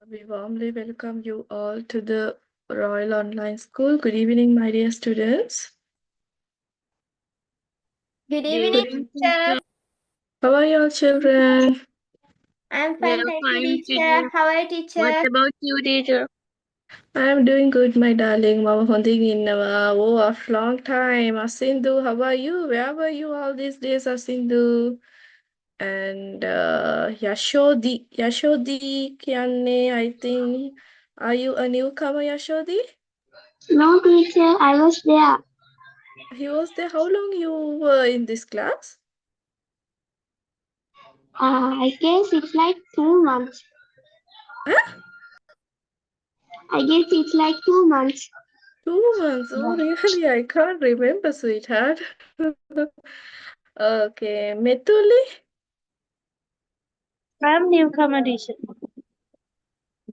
We warmly welcome you all to the Royal Online School. Good evening, my dear students. Good Good evening, evening, teacher. How are you all, children? I'm We fine, are thank you, fine, teacher. teacher. How are you, What teacher? about you, teacher? I am doing good, my darling. Mama honding innawa. Oh, after long time. Asindu, how are you? Where were you all these days, Asindu? And Yashodi Kianne, I think. Are you a newcomer, Yashodi? No, teacher, I was there. He was there. How long you were in this class? I guess it's like 2 months. Huh? I guess it's like 2 months. 2 months. Oh, really? I can't remember, sweetheart. Okay. Metuli, I'm newcomer, teacher.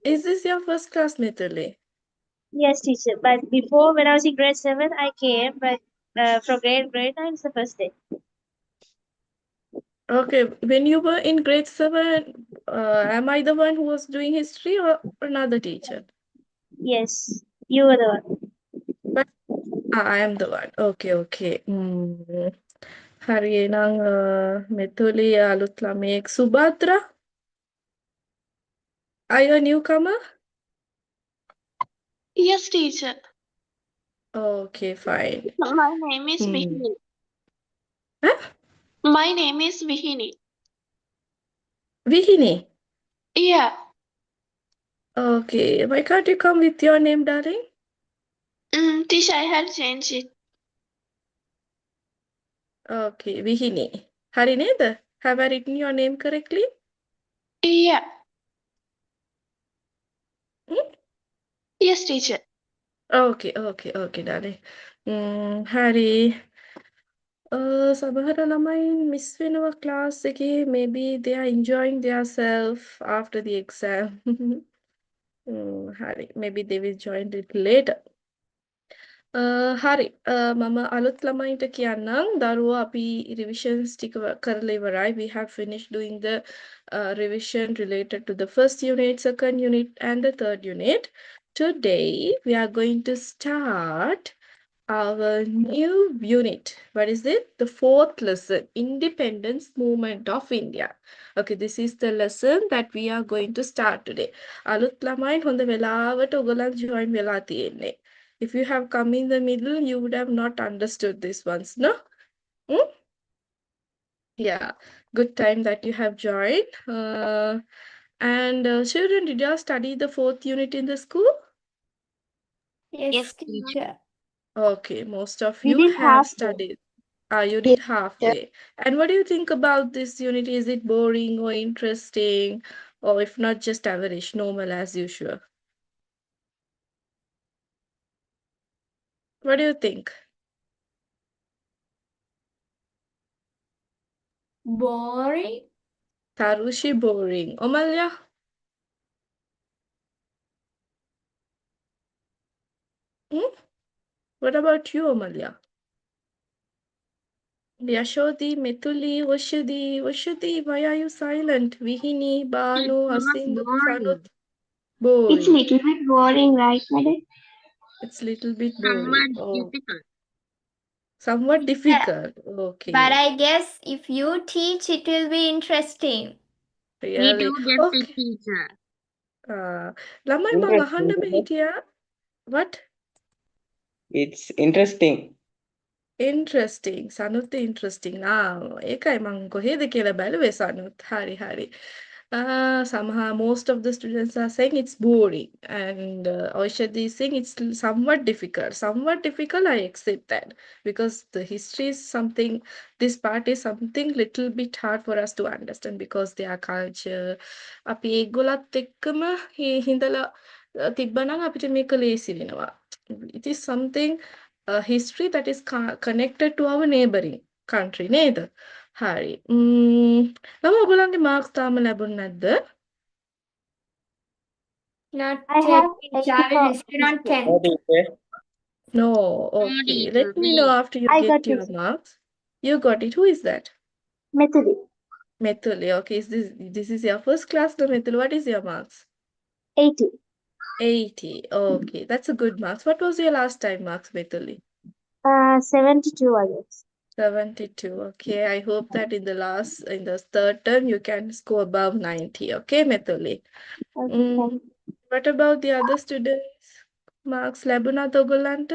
is this your first class, Metuli? Yes, teacher. But before, when I was in grade 7, I came, but from grade 9 is the first day. Okay. When you were in grade 7, am I the one who was doing history or another teacher? Yes, you were the one. But I am the one. Okay, okay. හරි එහෙනම් මෙතුලි අලුත් ළමයෙක් Subhadra. Are you a newcomer? Yes, teacher. Okay, fine. My name is Hmm. Vihini. Huh? My name is Vihini. Vihini. Yeah. Okay. Why can't you come with your name, darling? Teacher, I had changed it. Okay, Vihini. හරි නේද? Have I written your name correctly? Yeah. Hmm? Yes, teacher. Okay, okay, okay, darling. හරි. සමහර ළමයින් miss වෙනවා class එකේ. Maybe they are enjoying themselves after the exam. හරි. Maybe they will join it later. හරි. මම අලුත් ළමයින්ට කියන්නම්. දරුවෝ අපි revisions ටික කරලා ඉවරයි. We have finished doing the revision related to the first unit, second unit, and the third unit. Today, we are going to start our new unit. What is it? The fourth lesson, Independence Movement of India. Okay, this is the lesson that we are going to start today. අලුත් ළමයින් හොඳ වෙලාවට ඔයගොල්ලන් join වෙලා තියෙන්නේ. If you have come in the middle, you would have not understood this ones, no? Hmm? Yeah, good time that you have joined. Children, did you all study the fourth unit in the school? Yes, teacher. Okay, most of We you did have half. studied. You did halfway. And what do you think about this unit? Is it boring or interesting? Or if not, just average, normal as usual? What do you think? Boring? Tarushi, boring. Omalya? Hmm? What about you, Omalya? Yashodi, Mithuli, Vashudi, why are you silent? Vihini, Banu, Asindu, Sanut. It's Boring. little bit boring, right, madam? It's little bit boring. Somewhat Oh, difficult. somewhat Yeah. difficult. Okay. But I guess if you teach, it will be interesting. Me Really? too, deputy Okay. teacher. ළමයි මං අහන්නම හිටියා. What? It's interesting. Interesting. සනුත් interesting. ඒකයි මං කොහෙද කියලා බැලුවේ සනුත්. හරි. Somehow most of the students are saying it's boring and Oishadi is saying it's somewhat difficult. Somewhat difficult, I accept that because the history is something, this part is something little bit hard for us to understand because their culture. අපි ඒගොල්ලත් එක්කම හිඳලා තිබ්බනම් අපිට මේක ලේසි වෙනවා. It is something history that is connected to our neighboring country නේද? හරි. ළම ඔයගොල්ලන්ගේ marks තාම ලැබුණ නැද්ද? Not I yet, have teacher. I will receive on 10th. No, teacher. No, No, okay. teacher, Let me know after you I get got your it. marks. You got it. Who is that? Methodi. Methuli. Okay, this is your first class, no Methuli? What is your marks? 80. 80. Okay, that's a good marks. What was your last time marks, Mithili? 72, I guess. 72. Okay, I hope that in the third term you can score above 90. Okay, Mithili. Okay, thank you. What about the other students? Marks ලැබුණාද ඔයගොල්ලන්ට?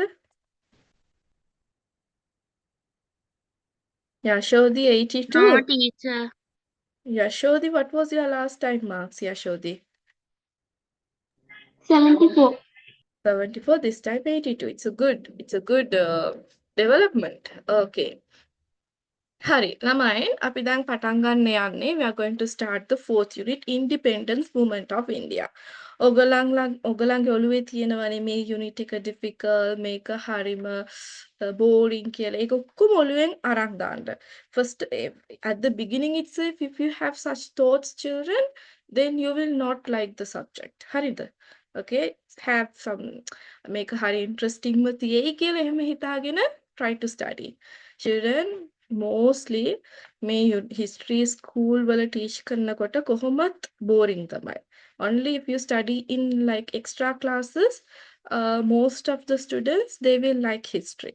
Yashodi 82. No, teacher. Yashodi, what was your last time marks, Yashodi? 74. 74, this time 82. It's a good development. Okay. Hari, ළමයි අපි දැන් පටන් ගන්න යන්නේ we are going to start the fourth unit independence movement of India. ඔගලන්ගේ ඔළුවේ තියෙනවනේ මේ unit එක difficult මේක හරිම boring කියලා. ඒක ඔක්කොම ඔළුවෙන් අරන් දාන්න. First at the beginning itself if you have such thoughts children then you will not like the subject. හරිද? Okay, have some මේක හරි interesting ම තියෙයි කියලා එහෙම හිතාගෙන try to study. Children mostly මේ history school වල teach කරනකොට කොහොමත් boring තමයි. Only if you study in like extra classes, most of the students they will like history.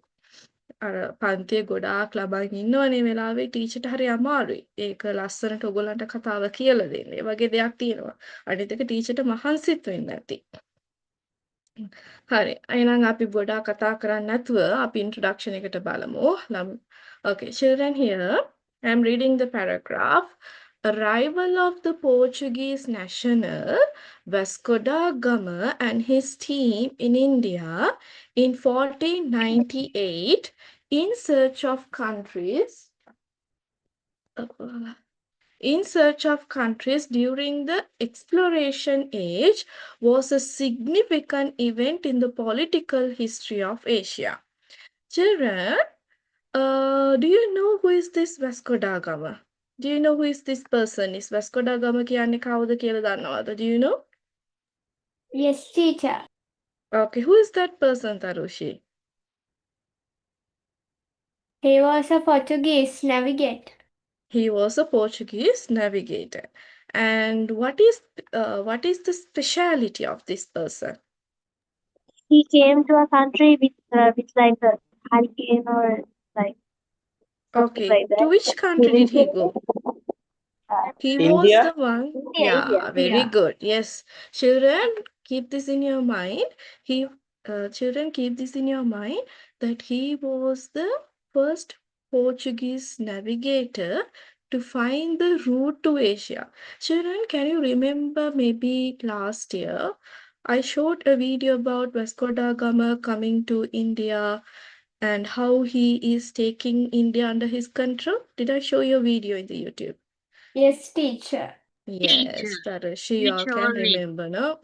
අර පන්තියේ ගොඩාක් ළමයි ඉන්නවනේ වෙලාවේ ටීචර්ට හරි අමාරුයි. ඒක ලස්සනට ඔයගොල්ලන්ට කතාව කියලා දෙන්න. ඒ වගේ දෙයක් තියෙනවා. අනිත් එක ටීචර්ට මහන්සිත් වෙන්න ඇති. හරි. එහෙනම් අපි ගොඩාක් කතා කරන්නේ නැතුව අපි introduction එකට බලමු. Okay, children, here I am reading the paragraph. Arrival of the Portuguese national Vasco da Gama and his team in India in 1498 in search of countries during the exploration age was a significant event in the political history of Asia. Children, do you know who is this Vasco da Gama? Do you know who is this person? Is Vasco da Gama කියන්නේ කවුද කියලා දන්නවද? Do you know? Yes, teacher. Okay, who is that person, Tarushi? He was a Portuguese navigator. He was a Portuguese navigator. And what is the speciality of this person? He came to a country with like a hurricane or like something Okay, like that. to which country did he go? He was India? the one. India, Yeah, India. very Yeah. good. Yes, children, keep this in your mind. Children, keep this in your mind that he was the first Portuguese navigator to find the route to Asia. Children, can you remember maybe last year I showed a video about Vasco da Gama coming to India and how he is taking India under his control? Did I show you a video in the YouTube? Yes, teacher. Yes, Tarushi, you all can Surely. remember, no?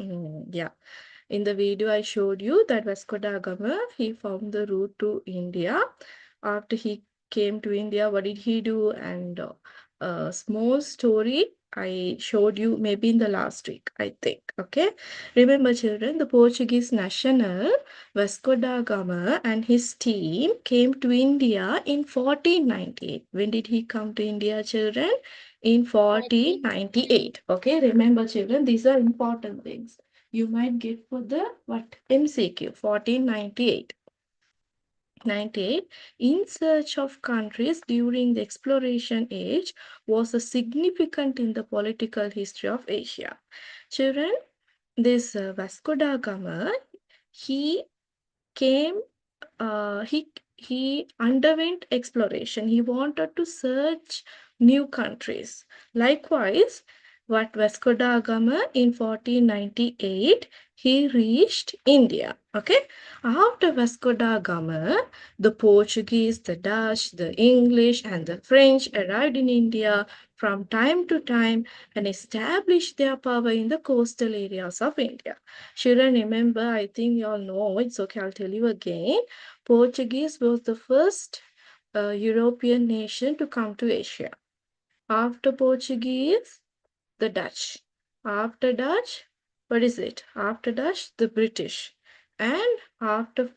Yeah. In the video, I showed you that Vasco da Gama, he found the route to India. After he came to India, what did he do? And a small story I showed you maybe in the last week, I think. Okay. Remember, children, the Portuguese national Vasco da Gama and his team came to India in 1498. When did he come to India, children? In 1498. Okay. Remember, children, these are important things you might get for the MCQ 1498. 98 in search of countries during the exploration age was a significant in the political history of Asia. Children, this Vasco da Gama, he came, he underwent exploration. He wanted to search new countries. Likewise, what Vasco da Gama in 1498, he reached India. Okay. After Vasco da Gama, the Portuguese, the Dutch, the English, and the French arrived in India from time to time and established their power in the coastal areas of India. Children, remember, I think you all know, it's okay, I'll tell you again. Portuguese was the first European nation to come to Asia. After Portuguese, the Dutch. After Dutch, what is it? After Dutch, the British. And after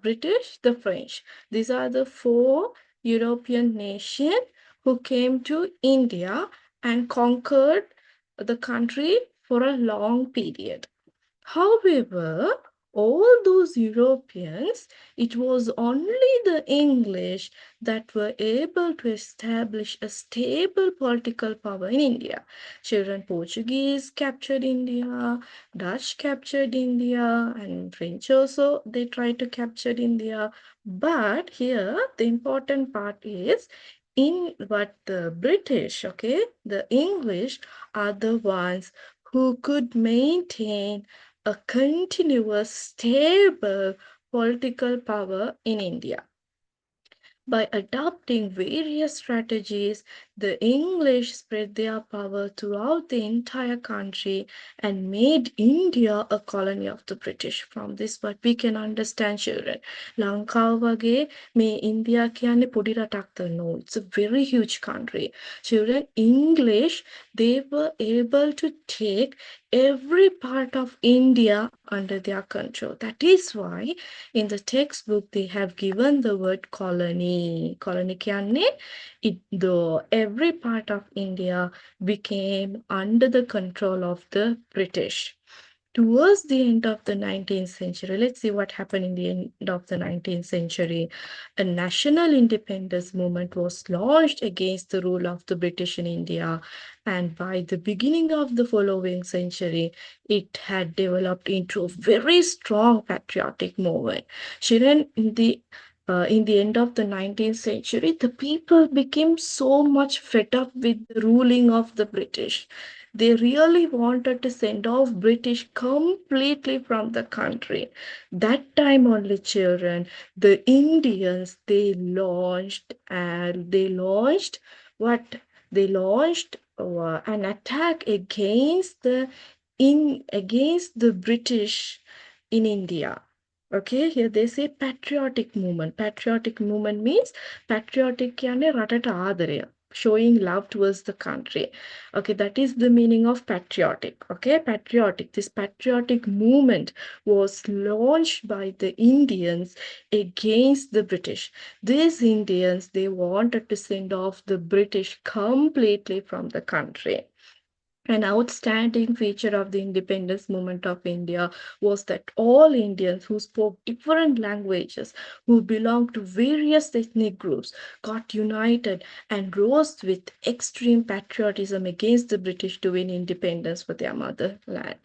British, the French. These are the 4 European nations who came to India and conquered the country for a long period. However, all those Europeans, it was only the English that were able to establish a stable political power in India. Children Portuguese captured India, Dutch captured India, and French also they tried to capture India. But here the important part is in what the British, okay, the English are the ones who could maintain a continuous, stable political power in India. By adopting various strategies, the English spread their power throughout the entire country and made India a colony of the British. From this, what we can understand, children. ලංකාව වගේ මේ India කියන්නේ පොඩි රටක්ද? No, it's a very huge country. Children, English, they were able to take every part of India under their control. That is why in the textbook they have given the word colony. Colony කියන්නේ every part of India became under the control of the British. Towards the end of the 19th century, let's see what happened in the end of the 19th century. A national independence movement was launched against the rule of the British in India. And by the beginning of the following century, it had developed into a very strong patriotic movement. Shiren, in the end of the 19th century, the people became so much fed up with the ruling of the British. They really wanted to send off British completely from the country. That time only, children, the Indians, they launched what? They launched an attack against the British in India. Okay, here they say patriotic movement. Patriotic movement means patriotic කියන්නේ රටට ආදරය, showing love towards the country. Okay, that is the meaning of patriotic. Okay, patriotic. This patriotic movement was launched by the Indians against the British. These Indians, they wanted to send off the British completely from the country. An outstanding feature of the independence movement of India was that all Indians who spoke different languages, who belonged to various ethnic groups, got united and rose with extreme patriotism against the British to win independence for their motherland.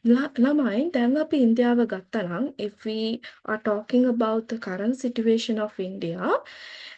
ළමයි, දැන් අපි ඉන්දියාව ගත්තා නම්, if we are talking about the current situation of India,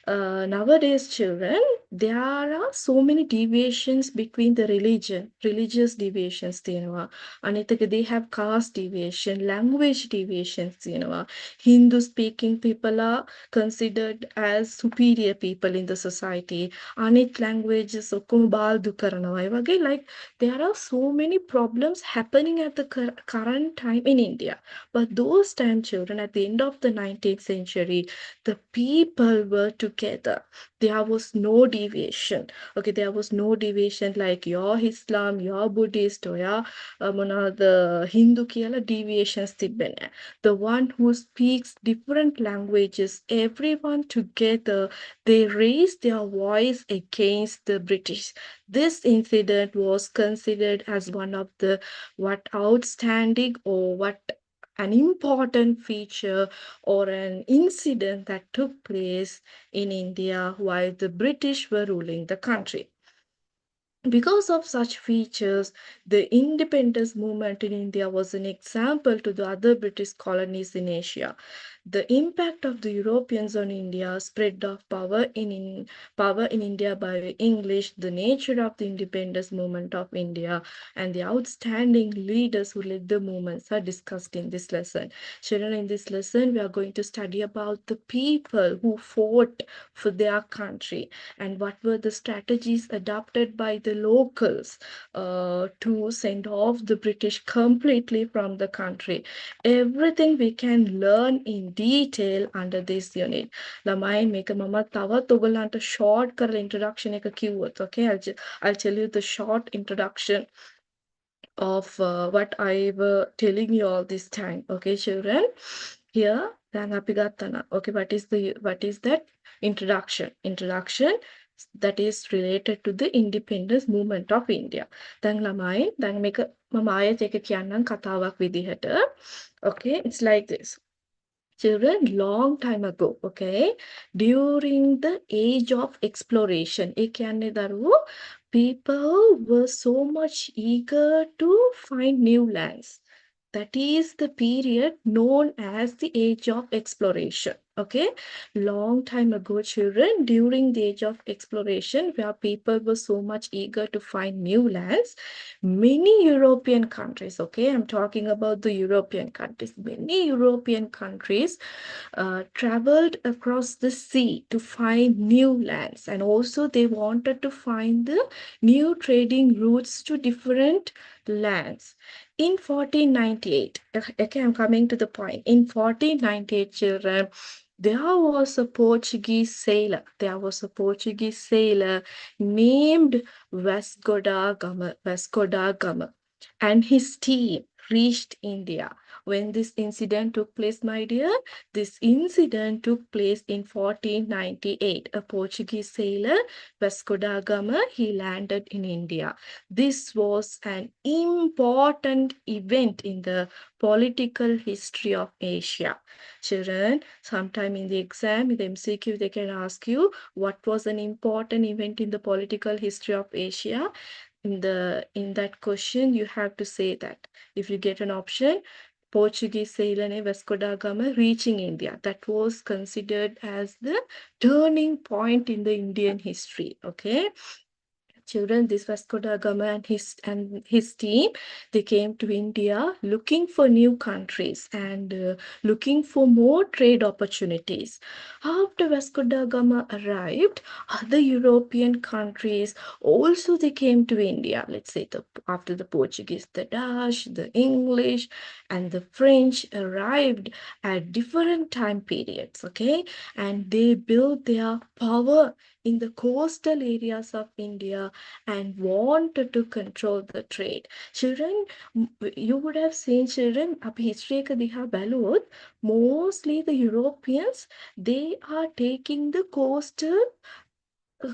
nowadays, children, there are so many deviations between the religious deviations තියෙනවා. අනිත් එක they have caste deviation, language deviations තියෙනවා. Hindu speaking people are considered as superior people in the society. අනිත් languages ඔක්කොම බාල්දු කරනවා. ඒ වගේ like there are so many problems happening at the current time in India. But those time, children, at the end of the 19th century, the people were together. There was no deviation. Okay, there was no deviation like your Islam, your Buddhist, or your the Hindu කියලා deviations තිබෙන්නේ. The one who speaks different languages, everyone together, they raised their voice against the British. This incident was considered as one of the outstanding or an important feature or an incident that took place in India while the British were ruling the country. Because of such features, the independence movement in India was an example to the other British colonies in Asia. The impact of the Europeans on India, spread of power in India by English, the nature of the independence movement of India, and the outstanding leaders who led the movements are discussed in this lesson. Children, in this lesson, we are going to study about the people who fought for their country and what were the strategies adopted by the locals to send off the British completely from the country. Everything we can learn in detail under this unit. ළමයි මේක මම තවත් ඔයගලන්ට short කරලා introduction එක කිව්වොත්, okay, I'll tell you the short introduction of what I were telling you all this time. Okay, children, here දැන් අපි ගත්තා. Okay, what is that introduction? that is related to the independence movement of India. දැන් ළමයි දැන් මේක මම ආයෙත් එක කියන්නම් කතාවක් විදිහට. Okay, it's like this. Children, long time ago, okay, during the age of exploration, ඒ කියන්නේ දරුවෝ, people were so much eager to find new lands. That is the period known as the age of exploration. Okay, long time ago, children, during the age of exploration, where people were so much eager to find new lands, many European countries, okay, I'm talking about the European countries, many European countries traveled across the sea to find new lands, and also they wanted to find the new trading routes to different lands. In 1498, okay, I'm coming to the point. In 1498, children, there was a Portuguese sailor. There was a Portuguese sailor named Vasco da Gama. Vasco da Gama, and his team reached India. When this incident took place, my dear, this incident took place in 1498. A Portuguese sailor, Vasco da Gama, he landed in India. This was an important event in the political history of Asia. Children, sometime in the exam, in the MCQ, they can ask you what was an important event in the political history of Asia. In that question, you have to say that. If you get an option, Portuguese sailor named Vasco da Gama reaching India. That was considered as the turning point in the Indian history. Okay. Children, this Vasco da Gama and his team, they came to India looking for new countries and looking for more trade opportunities. After Vasco da Gama arrived, other European countries also they came to India. Let's say after the Portuguese, the Dutch, the English, and the French arrived at different time periods. Okay, and they built their power in the coastal areas of India and wanted to control the trade. Children, you would have seen, children, අපි history එක දිහා බැලුවොත්, mostly the Europeans, they are taking the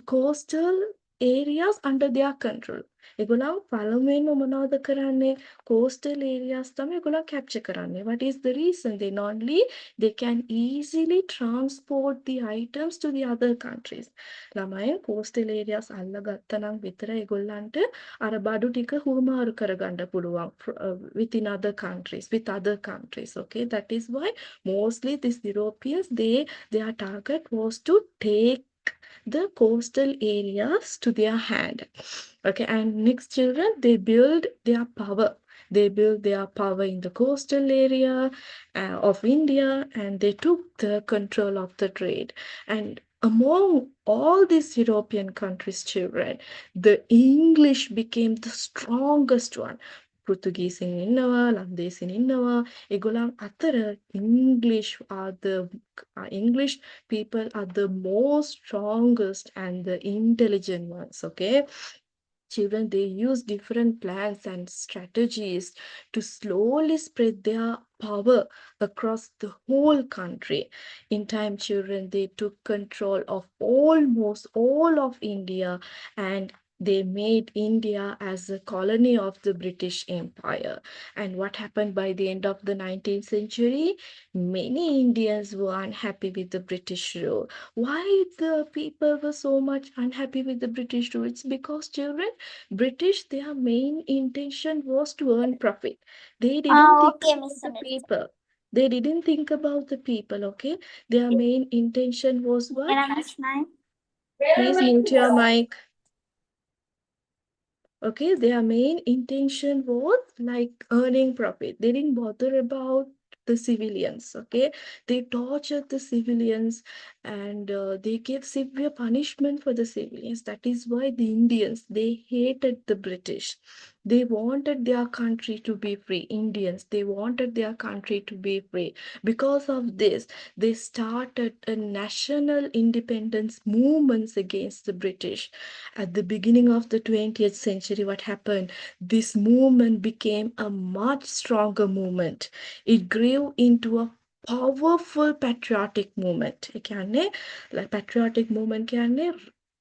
coastal areas under their control. ඒගොල්ලෝ පළමුවෙන්ම මොනවද කරන්නේ? Coastal areas තමයි ඒගොල්ලෝ capture කරන්නේ. What is the reason? They normally they can easily transport the items to the other countries. ළමයි coastal areas අල්ලගත්තා නම් විතර ඒගොල්ලන්ට අර බඩු ටික හුවමාරු කරගන්න පුළුවන් within other countries, with other countries. Okay, that is why mostly these Europeans, their target was to take the coastal areas to their hand. Okay, and next, children, they build their power. They built their power in the coastal area of India, and they took the control of the trade. And among all these European countries, children, the English became the strongest one. පෘතුගීසින් ඉන්නවා, ලන්දේසින් ඉන්නවා. ඒගොල්ලන් අතර English people are the most strongest and the intelligent ones. Okay. Children, they use different plans and strategies to slowly spread their power across the whole country. In time, children, they took control of almost all of India, and they made India as a colony of the British Empire. And what happened by the end of the 19th century? Many Indians were unhappy with the British rule. Why the people were so much unhappy with the British rule? It's because, children, British, their main intention was to earn profit. They didn't think Okay, about Miss the Samantha. people. They didn't think about the people, okay? Their main intention was what? Please mute your mic. Okay, their main intention was like earning profit. They didn't bother about the civilians. Okay, they tortured the civilians and they gave severe punishment for the civilians. That is why the Indians, they hated the British. They wanted their country to be free. Indians, they wanted their country to be free. Because of this, they started a national independence movements against the British. At the beginning of the 20th century, what happened? This movement became a much stronger movement. It grew into a powerful patriotic movement. Patriotic movement කියන්නේ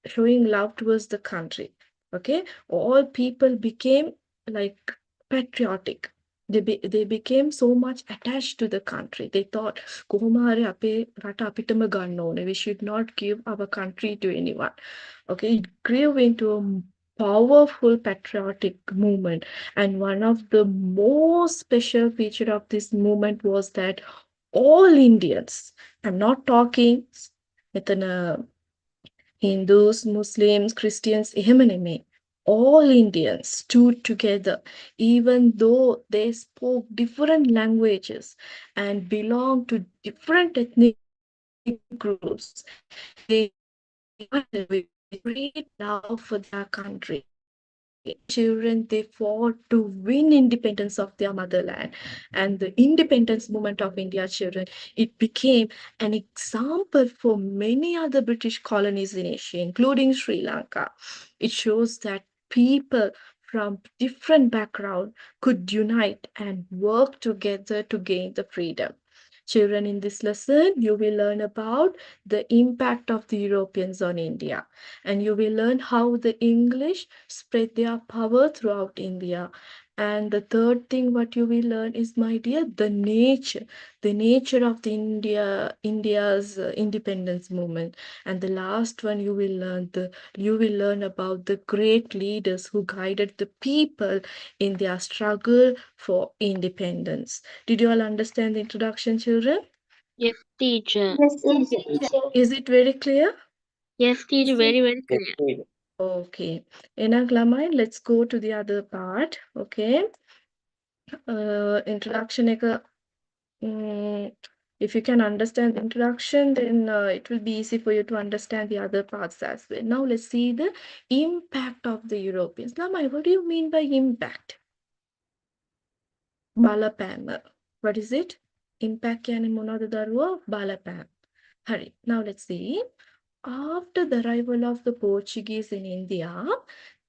showing love towards the country. Okay, all people became like patriotic. They became so much attached to the country. They thought, "කොහොම හරි අපේ රට අපිටම ගන්න ඕනේ. We should not give our country to anyone." Okay, it grew into a powerful patriotic movement. And one of the most special feature of this movement was that all Indians, I'm not talking මෙතන Hindus, Muslims, Christians, එහෙම නෙමෙයි. All Indians stood together, even though they spoke different languages and belonged to different ethnic groups. They had a great love for their country. Children, they fought to win independence of their motherland. And the independence movement of India children, it became an example for many other British colonies in Asia, including Sri Lanka. It shows that people from different backgrounds could unite and work together to gain the freedom. Children, in this lesson, you will learn about the impact of the Europeans on India, and you will learn how the English spread their power throughout India. And the third thing what you will learn is, my dear, the nature of the India's independence movement. And the last one you will learn about the great leaders who guided the people in their struggle for independence. Did you all understand the introduction, children? Yes, teacher. Yes, Yes, teacher. teacher. Is it very clear? Yes, teacher. Very, very Yes, clear. teacher. Okay. Enak lamai, let's go to the other part. Okay. Introduction එක, if you can understand the introduction, then it will be easy for you to understand the other parts as well. Now let's see the impact of the Europeans. Lamai, what do you mean by impact? බලපෑම. What is it? Impact කියන්නේ මොනවද දරුවෝ? බලපෑම. හරි. Now let's see. After the arrival of the Portuguese in India,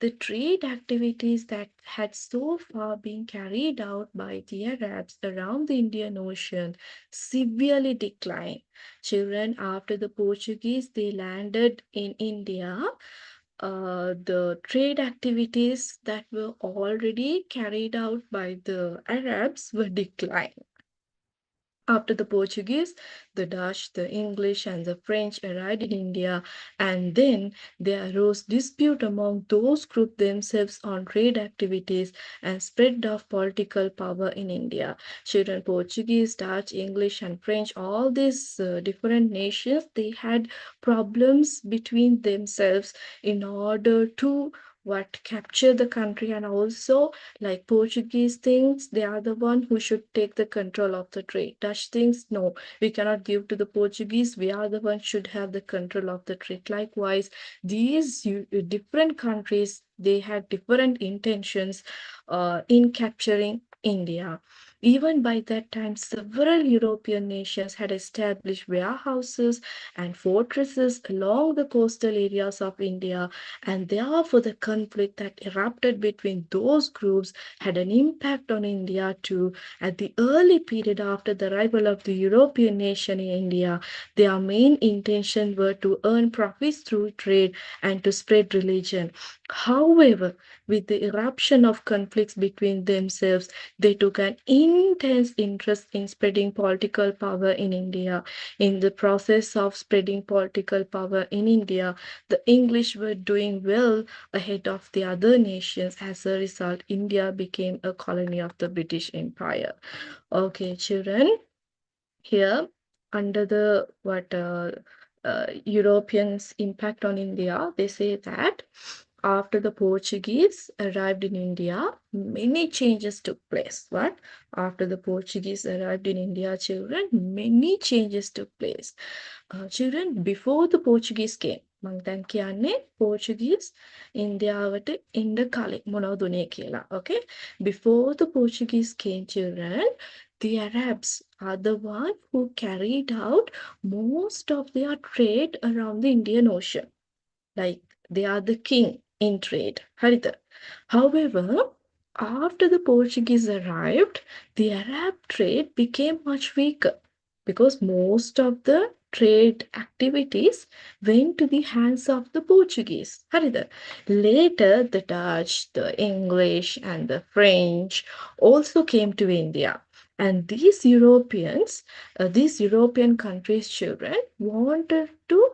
the trade activities that had so far been carried out by the Arabs around the Indian Ocean severely declined. Children, after the Portuguese they landed in India, the trade activities that were already carried out by the Arabs were declined. After the Portuguese, the Dutch, the English, and the French arrived in India, and then there arose dispute among those groups themselves on trade activities and spread of political power in India. Children, Portuguese, Dutch, English, and French, all these different nations, they had problems between themselves in order to capture the country. And also, like Portuguese thinks they are the one who should take the control of the trade. Dutch thinks no, we cannot give to the Portuguese, we are the one should have the control of the trade. Likewise, these different countries, they had different intentions in capturing India. Even by that time, several European nations had established warehouses and fortresses along the coastal areas of India, and therefore the conflict that erupted between those groups had an impact on India too. At the early period after the arrival of the European nation in India, their main intention were to earn profits through trade and to spread religion. However, with the eruption of conflicts between themselves, they took an intense interest in spreading political power in India. In the process of spreading political power in India, the English were doing well ahead of the other nations. As a result, India became a colony of the British Empire. Okay, children, here under the Europeans' impact on India, they say that after the Portuguese arrived in India, many changes took place. What? After the Portuguese arrived in India, children, many changes took place. Children, before the Portuguese came, මං දැන් කියන්නේ Portuguese ඉන්දියාවට එන්න කලින් මොනවද උනේ කියලා. Okay? Before the Portuguese came, children, the Arabs are the one who carried out most of their trade around the Indian Ocean. Like, they are the king in trade. හරිද? However, after the Portuguese arrived, the Arab trade became much weaker because most of the trade activities went to the hands of the Portuguese. Harida. Later, the Dutch, the English, and the French also came to India. And these European countries' children wanted to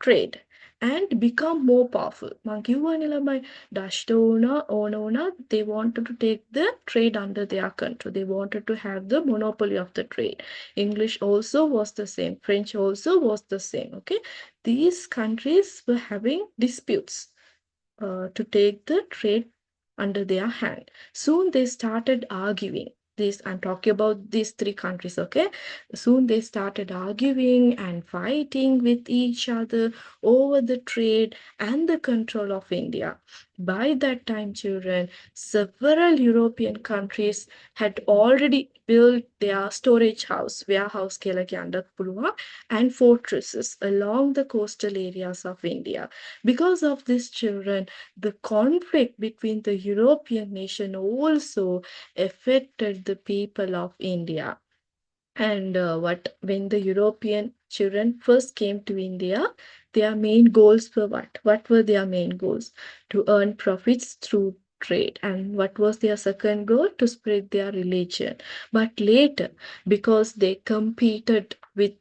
trade and become more powerful. Mankiwanila Dashtona, Onona, they wanted to take the trade under their control. They wanted to have the monopoly of the trade. English also was the same. French also was the same. Okay, these countries were having disputes to take the trade under their hand. Soon they started arguing. I'm talking about these three countries, okay? Soon they started arguing and fighting with each other over the trade and the control of India. By that time, children, several European countries had already built their storage house, warehouse and fortresses along the coastal areas of India. Because of this, children, the conflict between the European nation also affected the people of India. And when the European children first came to India, their main goals were what? What were their main goals? To earn profits through trade. And what was their second goal? To spread their religion. But later, because they competed with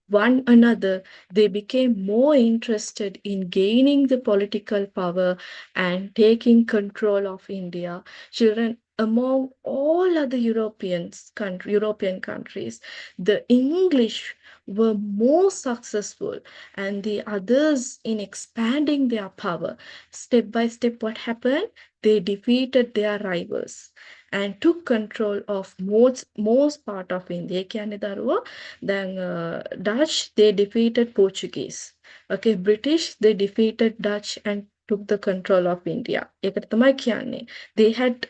one another, they became more interested in gaining the political power and taking control of India. Children, among all other European countries, the English were more successful and the others in expanding their power. Step by step, what happened? They defeated their rivals and took control of most part of India. Then Dutch, they defeated Portuguese. Okay, British, they defeated Dutch and took the control of India. They had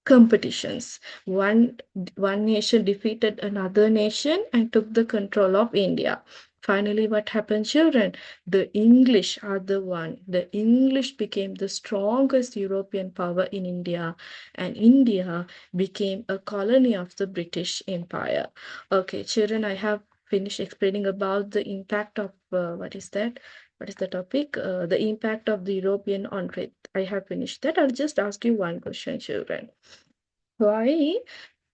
competitions. One nation defeated another nation and took the control of India. Finally, what happened, children? The English are the one. The English became the strongest European power in India, and India became a colony of the British Empire. Okay, children, I have finished explaining about the impact of what is that? What is the topic? The impact of the European on trade. I have finished that. I'll just ask you one question, children. Why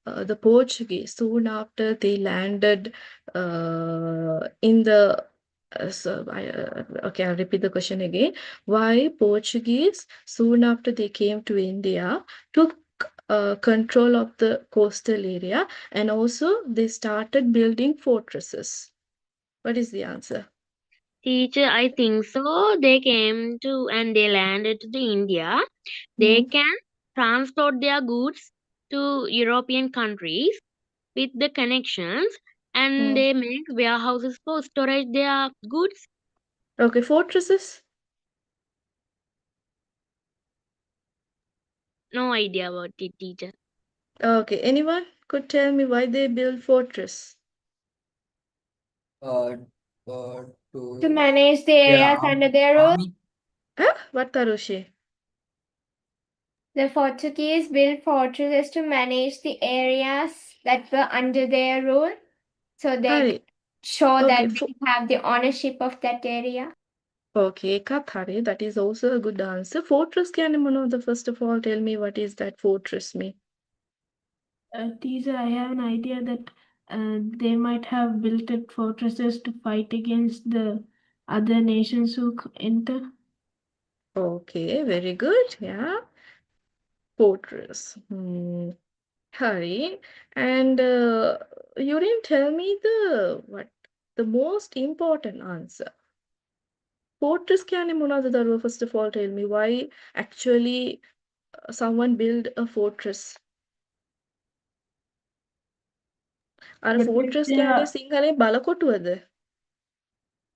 the Portuguese, soon after they landed in the okay, I'll repeat the question again. Why Portuguese, soon after they came to India, took control of the coastal area, and also they started building fortresses? What is the answer? Teacher, I think so. They came to and they landed to the India. They can transport their goods to European countries with the connections, and they make warehouses for storage their goods. Okay, fortresses? No idea about it, teacher. Okay, anyone could tell me why they build fortress? To manage the areas under their rule. What, Tarushi? The Portuguese built fortresses to manage the areas that were under their rule, so they Hari. show Okay, that they have the ownership of that area. Okay, Kathari, that is also a good answer. Fortress the first of all, tell me what is that fortress mean? Teacher, I have an idea that they might have built it fortresses to fight against the other nations who enter. Okay, very good. Yeah. Fortress. Hari. And you didn't tell me the most important answer. Fortress first of all, tell me why actually someone build a fortress. Are fortress Sinhala Balakotuada?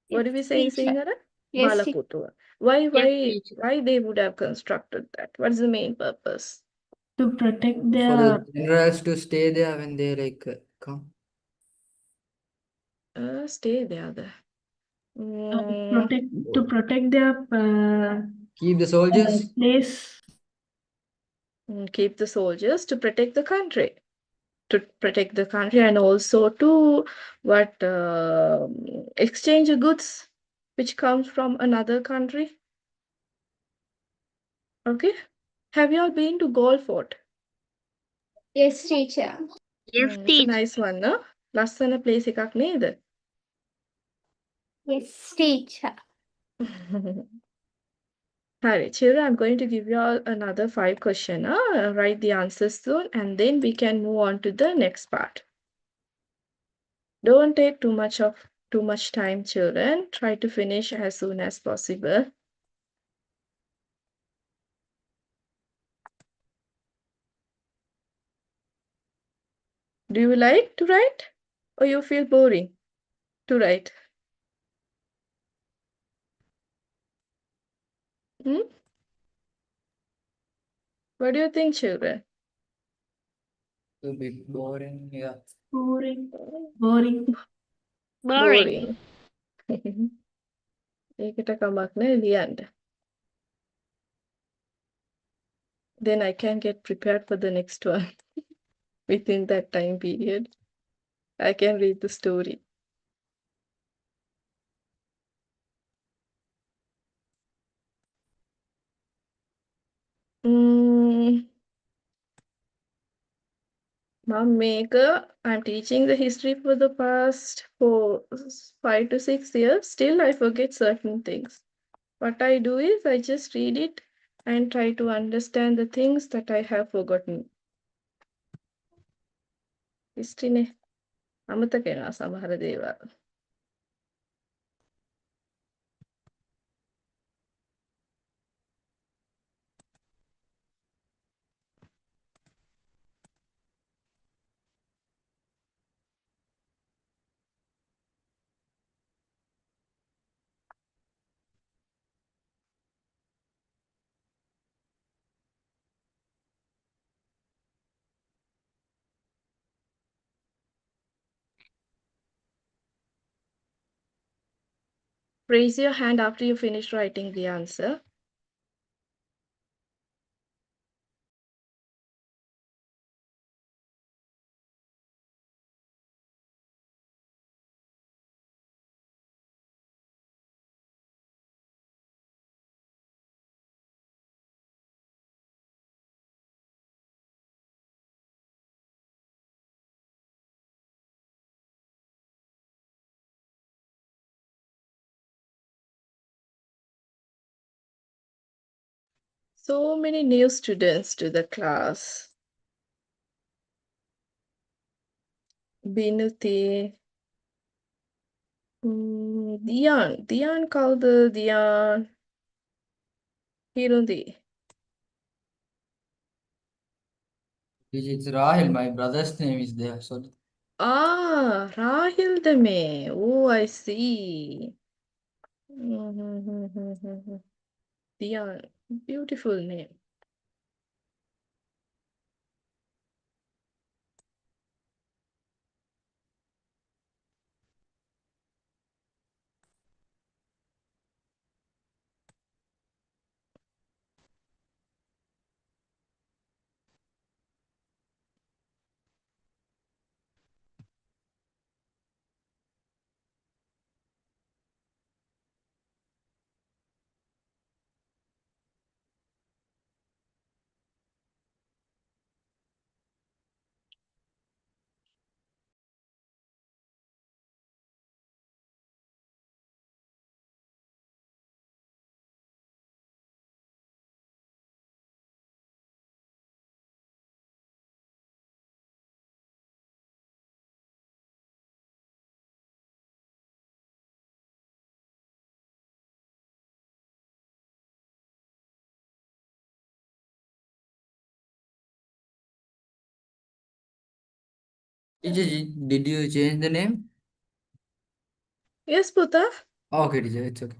What do we say in Sinhala? Yes, Balakotua. Yes, Why they would have constructed that? What is the main purpose? To protect For their the generals to stay there when they come. Stay there. protect their Keep the soldiers. place. Keep the soldiers to protect the country. to protect the country and also to exchange goods which comes from another country. Okay. Have you all been to Galle Fort? Yes, teacher. Yes, It's a teacher. nice one, no? ලස්සන place එකක් නේද? Yes, teacher. Alright, children, I'm going to give you all another 5 questions. Write the answers soon and then we can move on to the next part. Don't take too much time, children. Try to finish as soon as possible. Do you like to write or you feel boring to write? Hmm? What do you think, children? A bit boring, yeah. Boring. Boring. Boring. ඒකට කමක් නෑ ලියන්න. Then I can get prepared for the next one within that time period. I can read the story. I'm teaching the history for the past 5 to 6 years. Still, I forget certain things. What I do is I just read it and try to understand the things that I have forgotten. History ne අමතක වෙනවා සමහර දේවල්. Raise your hand after you finish writing the answer. So many new students to the class. Binuti. Dian called the Dian. Hirundi. It's Rahil, my brother's name is there. Sorry. Rahil Deme. Oh, I see. Dian. Beautiful name. Teacher, did you change the name? Yes, Puta. Okay, teacher, it's okay.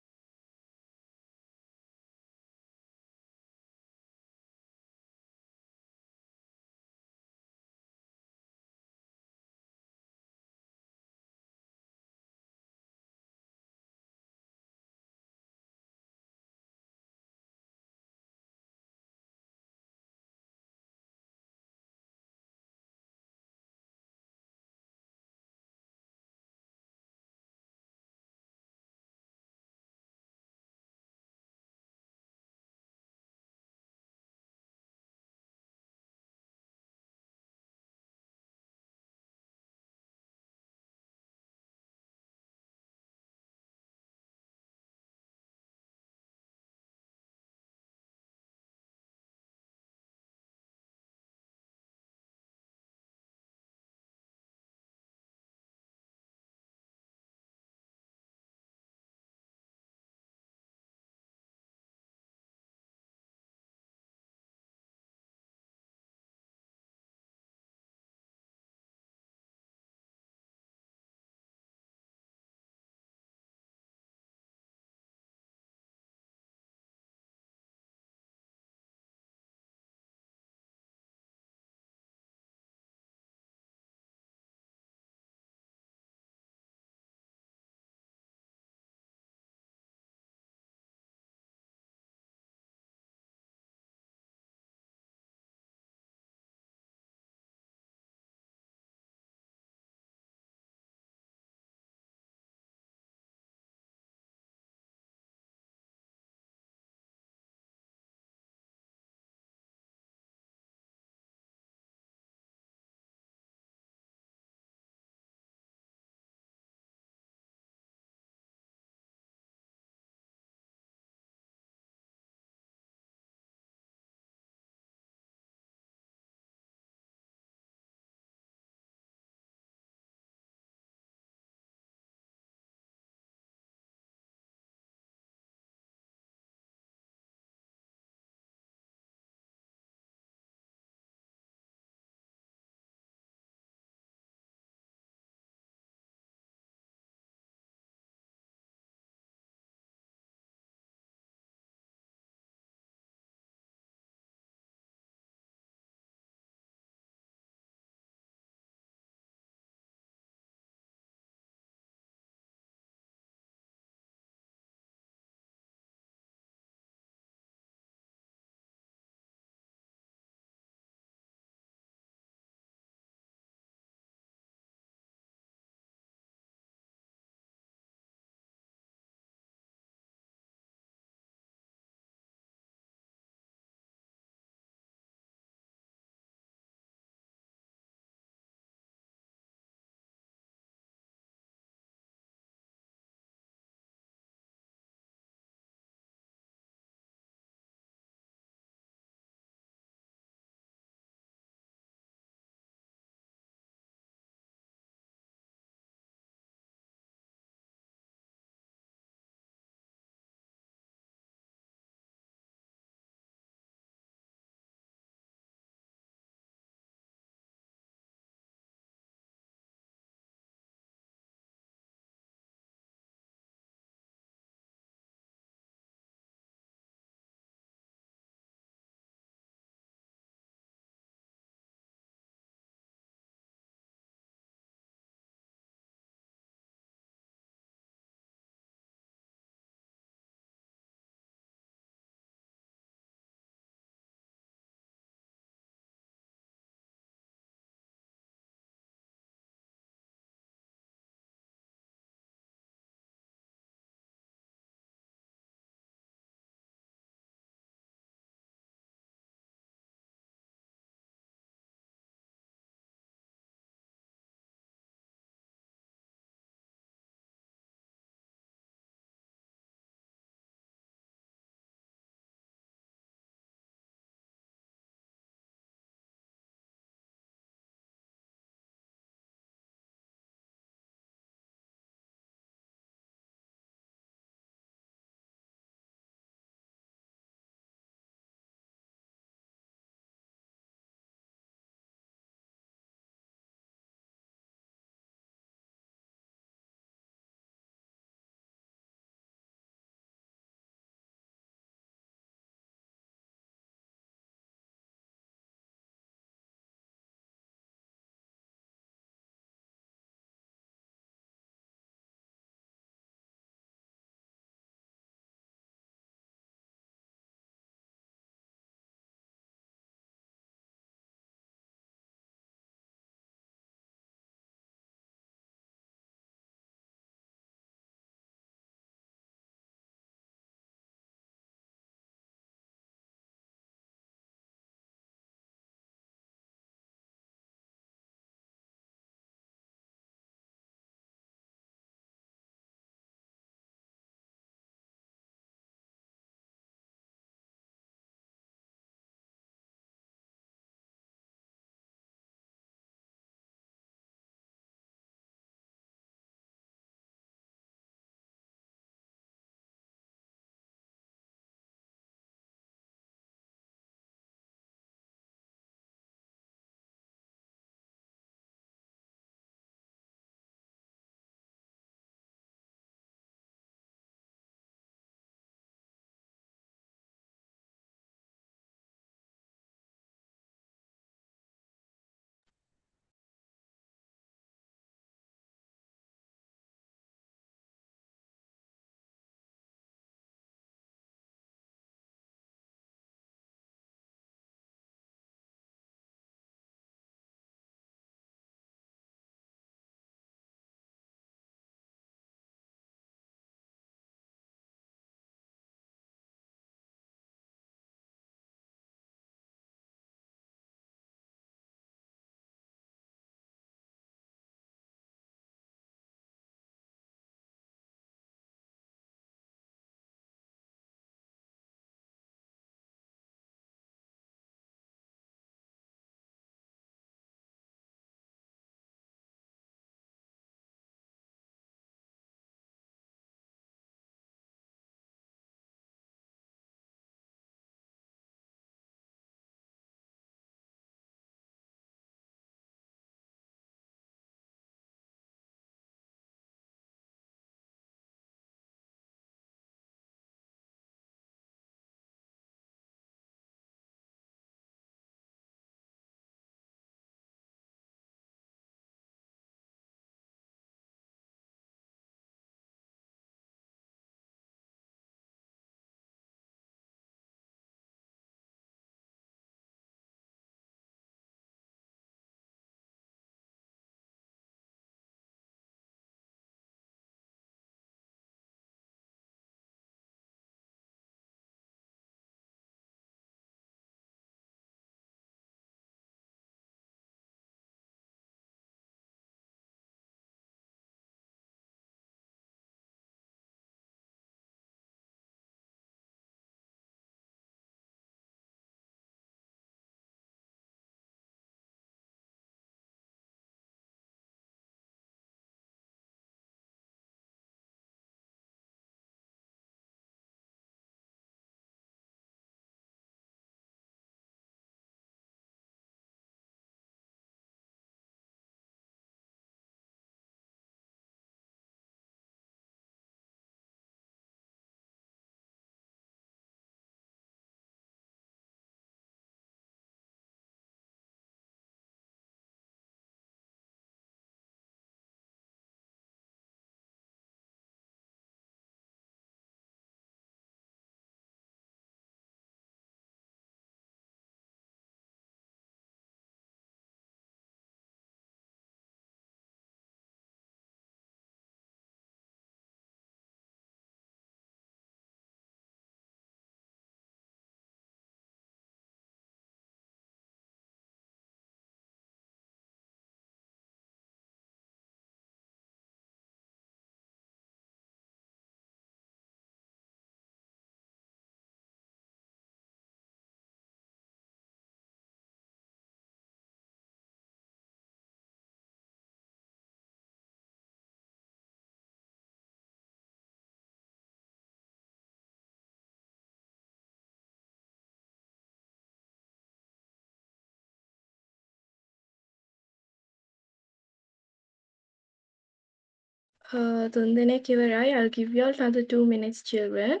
තුන් දෙනෙක් ඉවරයි. I'll give you all another 2 minutes, children.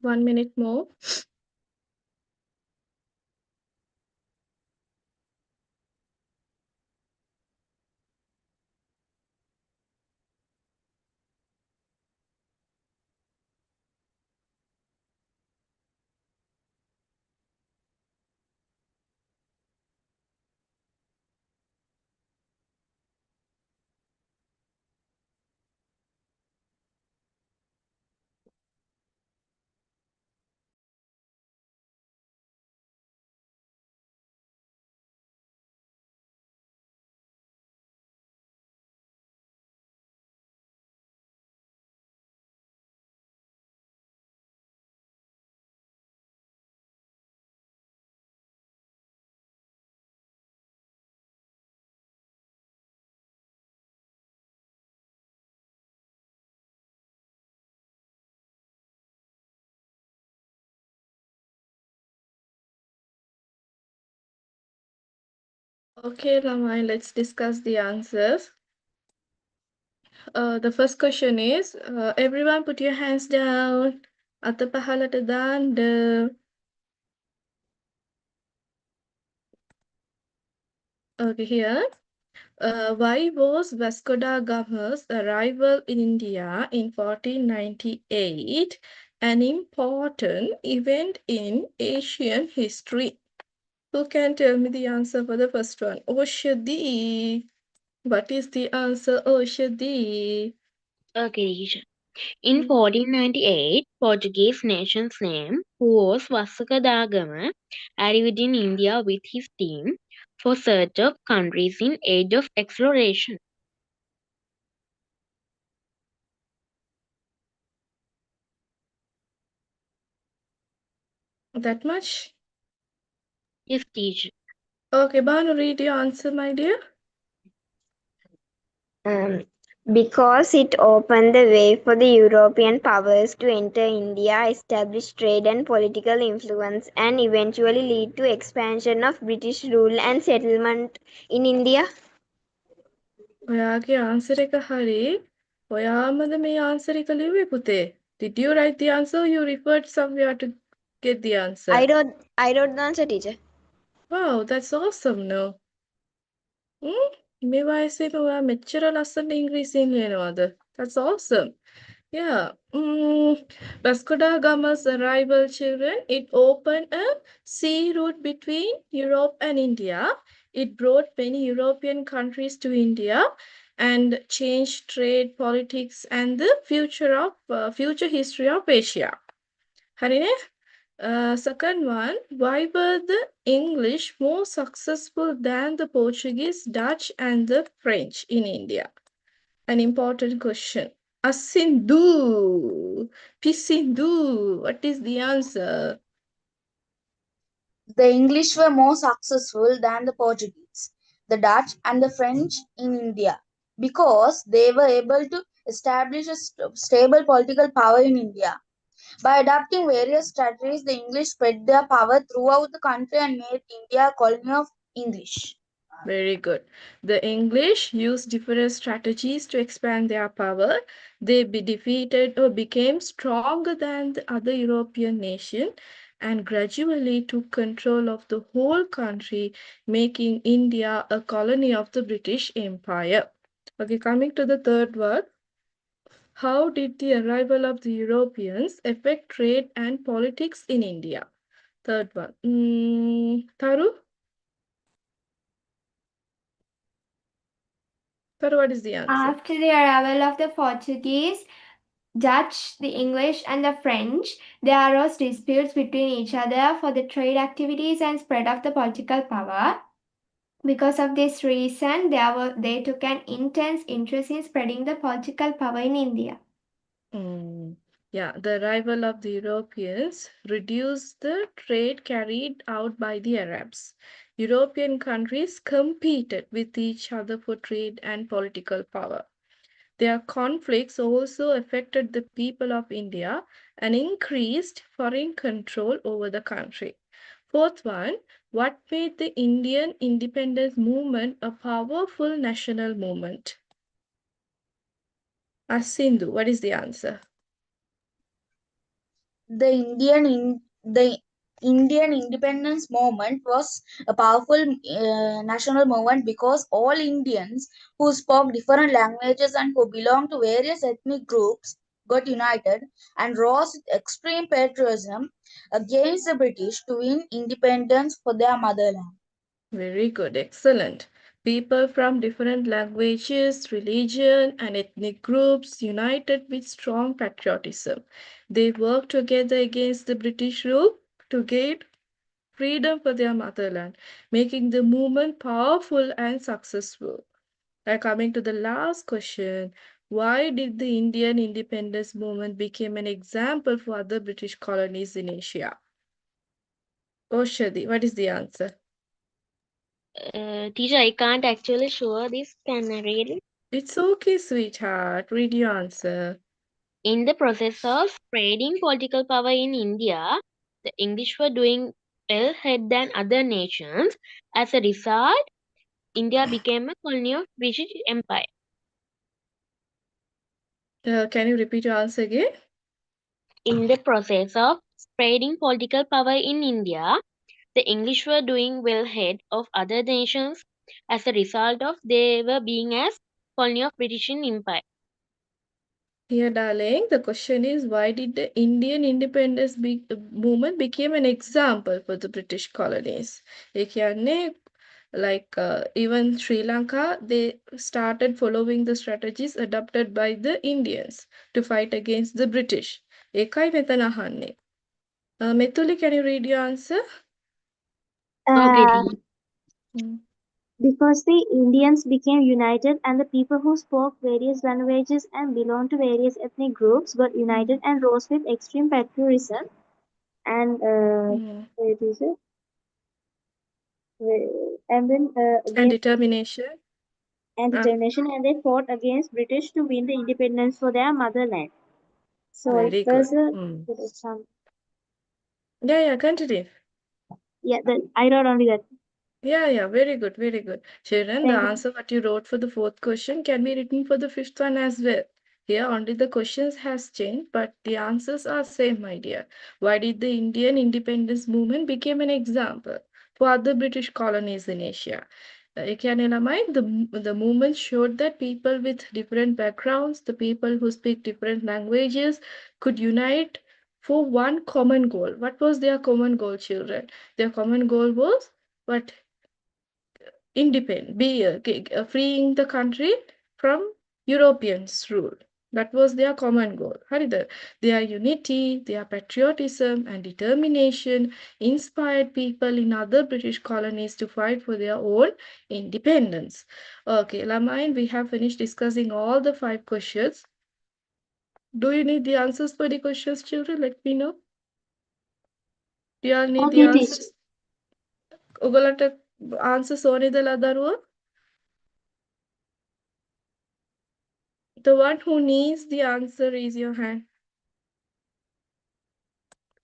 One minute more. Okay, Lamai, let's discuss the answers. The first question is, everyone put your hands down. අත පහළට දාන්න. Okay, here. Why was Vasco da Gama's arrival in India in 1498 an important event in Asian history? Who can tell me the answer for the first one? Oshadi. What is the answer, Oshadi? Okay, teacher. In 1498, Portuguese nation's name, who was Vasco da Gama, arrived in India with his team for search of countries in age of exploration. That much? Yes, teacher. Okay, Banu, read your answer, my dear. Because it opened the way for the European powers to enter India, establish trade and political influence, and eventually lead to expansion of British rule and settlement in India. ඔයාගේ answer එක හරි. ඔයාමද මේ answer එක ලිව්වේ පුතේ? Did you write the answer or you referred somewhere to get the answer? I wrote the answer, teacher. Wow, that's awesome, no? මේ වයසේම ඔයා මෙච්චර ලස්සන ඉංග්‍රීසියෙන් ලියනවද? That's awesome. Yeah. Vasco da Gama's arrival, children, it opened a sea route between Europe and India. It brought many European countries to India and changed trade, politics, and the future history of Asia. Harine? Second one, why were the English more successful than the Portuguese, Dutch, and the French in India? An important question. Asindu, Pisindu, what is the answer? The English were more successful than the Portuguese, the Dutch, and the French in India because they were able to establish a stable political power in India. By adopting various strategies, the English spread their power throughout the country and made India a colony of English. Very good. The English used different strategies to expand their power. They defeated or became stronger than the other European nation and gradually took control of the whole country, making India a colony of the British Empire. Okay, coming to the third one. How did the arrival of the Europeans affect trade and politics in India? Third one. Tharu? Tharu, what is the answer? After the arrival of the Portuguese, Dutch, the English, and the French, there arose disputes between each other for the trade activities and spread of the political power. Because of this reason, they took an intense interest in spreading the political power in India. Yeah, the arrival of the Europeans reduced the trade carried out by the Arabs. European countries competed with each other for trade and political power. Their conflicts also affected the people of India and increased foreign control over the country. Fourth one, what made the Indian independence movement a powerful national movement? Sindhu, what is the answer? The Indian independence movement was a powerful national movement because all Indians who spoke different languages and who belonged to various ethnic groups got united and rose with extreme patriotism against the British to win independence for their motherland. Very good, excellent. People from different languages, religion, and ethnic groups united with strong patriotism. They worked together against the British rule to gain freedom for their motherland, making the movement powerful and successful. Now, coming to the last question, why did the Indian independence movement become an example for other British colonies in Asia? Oshadi, what is the answer? Teacher, I can't actually show this. Can I read it? It's okay, sweetheart. Read your answer. In the process of spreading political power in India, the English were doing well ahead than other nations. As a result, India became a colony of British Empire. Can you repeat your answer again? In the process of spreading political power in India, the English were doing well ahead of other nations. As a result of they were being as colony of British Empire. Here, darling, the question is why did the Indian independence movement became an example for the British colonies? ये කියන්නේ, like even Sri Lanka, they started following the strategies adopted by the Indians to fight against the British. ඒකයි මෙතන අහන්නේ. Methuli, can you read your answer? Okay, Uh, teacher. because the Indians became united and the people who spoke various languages and belonged to various ethnic groups got united and rose with extreme patriotism and wait, is it? And then And against determination. and determination, and they fought against British to win the independence for their motherland. So Very it was good. some Yeah, continue. yeah. I wrote only that. Yeah, very good, very good. Children, the Thank you. answer what you wrote for the fourth question can be written for the fifth one as well. Here only the questions has changed, but the answers are same, my dear. Why did the Indian independence movement became an example for other British colonies in Asia? The movement showed that people with different backgrounds, the people who speak different languages, could unite for one common goal. What was their common goal, children? Their common goal was what? Freeing the country from Europeans' rule. That was their common goal. Their unity, their patriotism and determination inspired people in other British colonies to fight for their own independence. Okay, Lamain, we have finished discussing all the 5 questions. Do you need the answers for the questions, children? Let me know. Do you all need the Okay, teacher. answers? ඔගලට answers ඕනේද දරුවෝ? The one who needs the answer, raise your hand.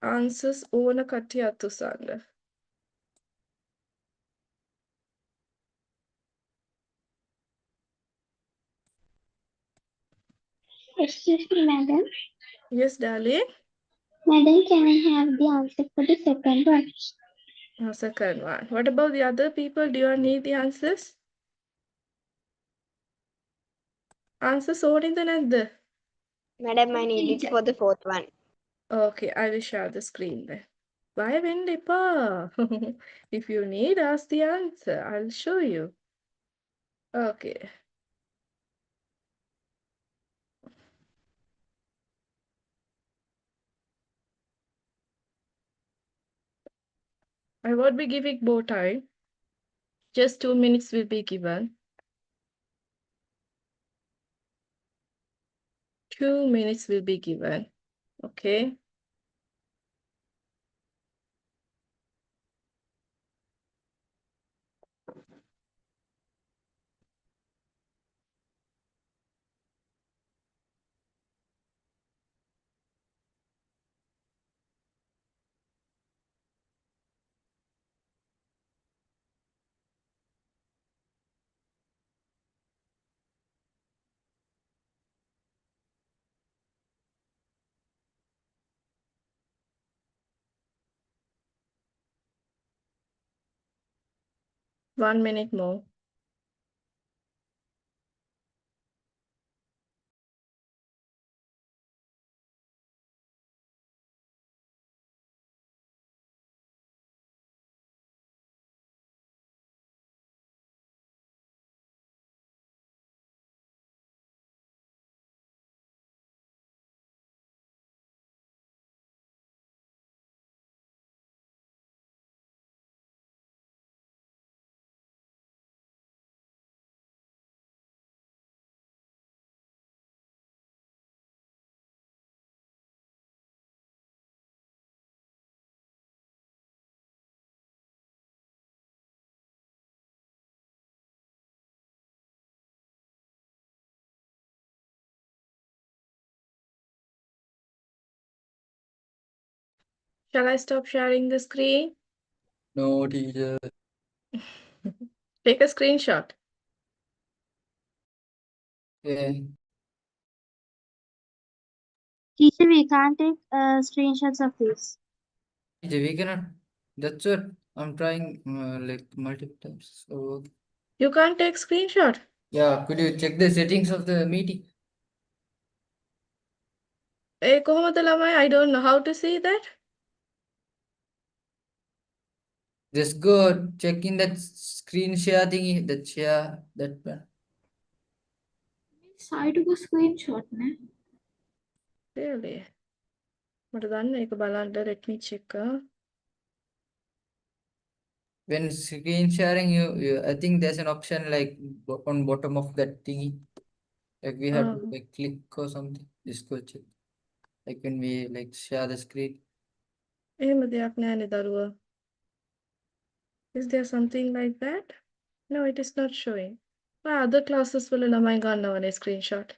Answers ඕන කට්ටිය අත් උස්සන්න. Excuse me, madam. Yes, darling. Madam, can I have the answer for the second one? Second one. What about the other people? Do you need the answers? Answers ඕනෙද නැද්ද? Madam, I need it for the fourth one. Okay, I will share the screen then. Bye, Vendipa. If you need, ask the answer. I'll show you. Okay. I won't be giving more time. Just 2 minutes will be given. 2 minutes will be given. Okay. One minute more. Shall I stop sharing the screen? No, teacher. Take a screenshot. Yeah. Teacher, we can't take screenshots of this. Teacher, we cannot. That's what I'm trying like multiple times. So You can't take screenshot. yeah, could you check the settings of the meeting? කොහොමද ළමයි? I don't know how to see that. Just go check in that screen share thingy, that share that one. Side को screenshot ने. Really? මට දන්න ඒක බලන්න. Let me check. When screen sharing, you I think there's an option like on bottom of that thingy. Like we have to like click or something. Just go check. Like when we like share the screen. එහෙම දෙයක් නෑනේ දරුවා. Is there something like that? No, it is not showing. Why other classes වල ළමයි ගන්නවනේ screenshot.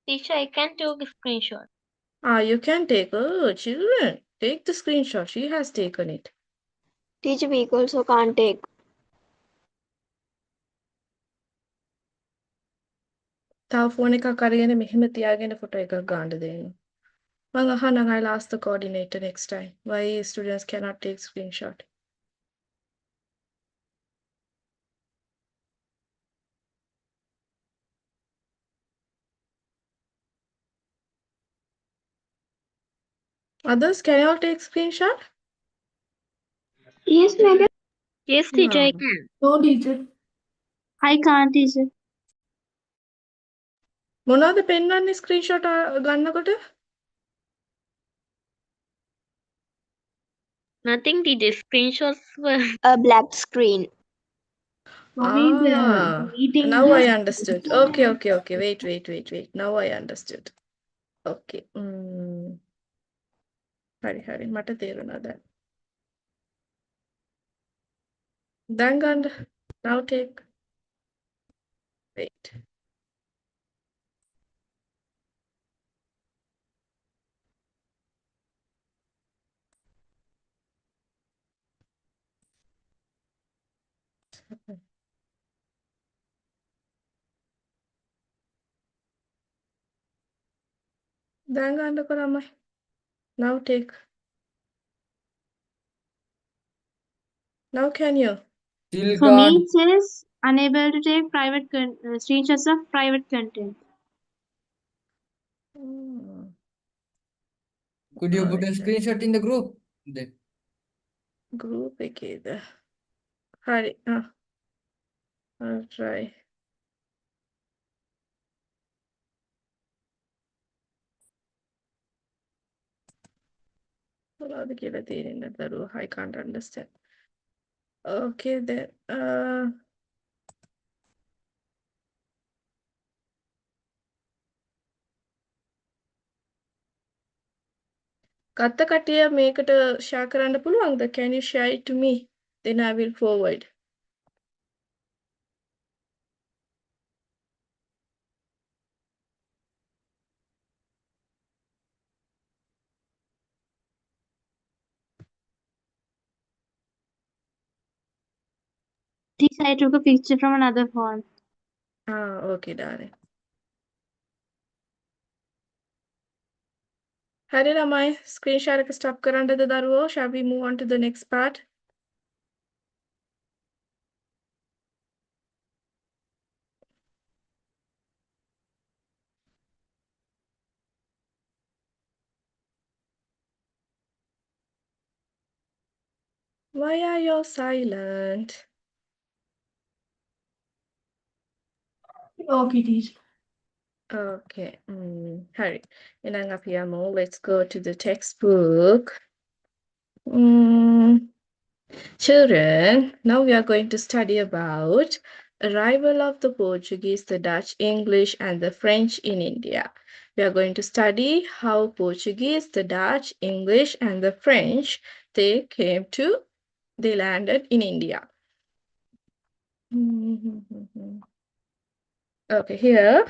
Teacher, I can take a screenshot. Ah, you can take. Oh, children, take the screenshot. She has taken it. Teacher, we also can't take. තව phone එකක් අරගෙන මෙහෙම තියාගෙන photo එකක් ගන්න දෙන්න. මං අහනම් I'll ask the coordinator next time why students cannot take screenshot. Others, can you all take screenshot? Yes, madam. Yes, teacher, I No. can. No, teacher. I can't, teacher. මොනවද පෙන්වන්නේ screenshot ගන්නකොට? Nothing, teacher. Screenshots were. A black screen. Mommy, the Ah, meeting now I has understood. Okay. Wait. Now I understood. Okay. හරි. මට තේරුණා දැන්. දැන් ගන්න. Now take. Wait. දැන් ගන්නකො ළමයි. Now take. Now can you? Still For me, can't. it says unable to take private screenshots of private content. Could you put a screenshot in the group? Then Group එකේද? හරි. I'll try. මොනවද කියලා තේරෙන්නේ නැතරුව. I can't understand. Okay, then. ගත්ත කටිය මේකට share කරන්න පුළුවන්ද? Can you share it to me? Then I will forward. This I took a picture from another phone. Okay, darling. හරි ළමයි screen share එක stop කරන්නද දරුවෝ? Shall we move on to the next part? Why are you silent? Okay, teacher. Okay. හරි. එහෙනම් අපි යමු. Let's go to the textbook. Children, now we are going to study about arrival of the Portuguese, the Dutch, English, and the French in India. We are going to study how Portuguese, the Dutch, English, and the French, they landed in India. Okay, here.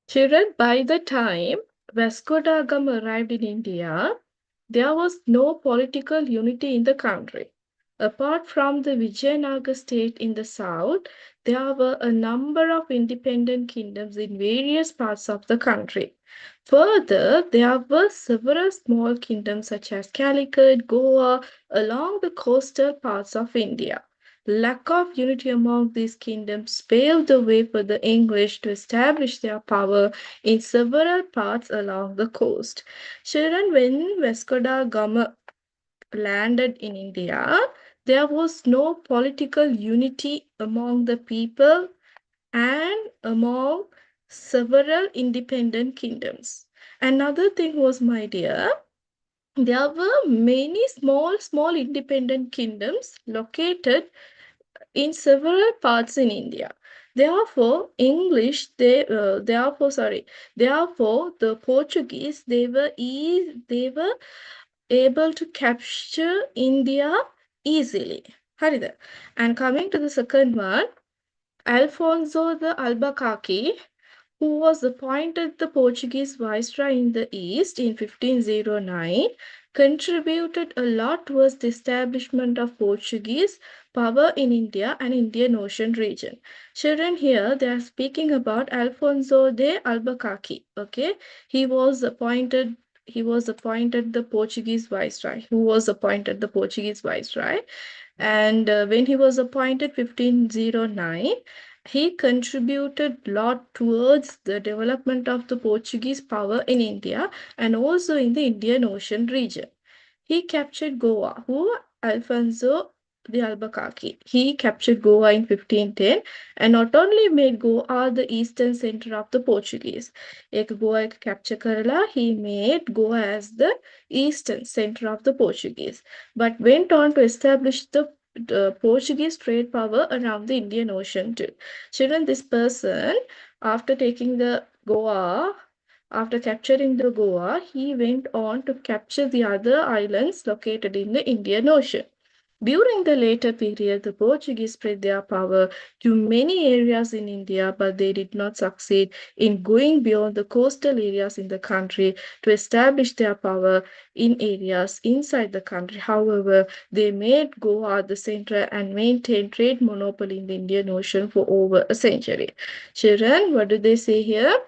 Children, by the time Vasco da Gama arrived in India, there was no political unity in the country. Apart from the Vijayanagar state in the south, there were a number of independent kingdoms in various parts of the country. Further, there were several small kingdoms such as Calicut, Goa, along the coastal parts of India. Lack of unity among these kingdoms paved the way for the English to establish their power in several parts along the coast. Children, when Vasco da Gama landed in India, there was no political unity among the people and among several independent kingdoms. Another thing was, my dear, there were many small independent kingdoms located in several parts in India. Therefore, therefore, the Portuguese, they were able to capture India easily. Harida. And coming to the second one, Alfonso the Albuquerque, who was appointed the Portuguese viceroy in the East in 1509, contributed a lot towards the establishment of Portuguese power in India and Indian Ocean region. Children, here they are speaking about Alfonso de Albuquerque. Okay, he was appointed the Portuguese viceroy. And when he was appointed 1509, he contributed a lot towards the development of the Portuguese power in India and also in the Indian Ocean region. He captured Goa. Alfonso de Albuquerque. He captured Goa in 1510 and not only made Goa the eastern center of the Portuguese. Goa capture karala, he made Goa as the eastern center of the Portuguese, but went on to establish the Portuguese trade power around the Indian Ocean too. Children, this person, after capturing the Goa, he went on to capture the other islands located in the Indian Ocean. During the later period, the Portuguese spread their power to many areas in India, but they did not succeed in going beyond the coastal areas in the country to establish their power in areas inside the country. However, they made Goa the center and maintained trade monopoly in the Indian Ocean for over a century. Children, what do they say here?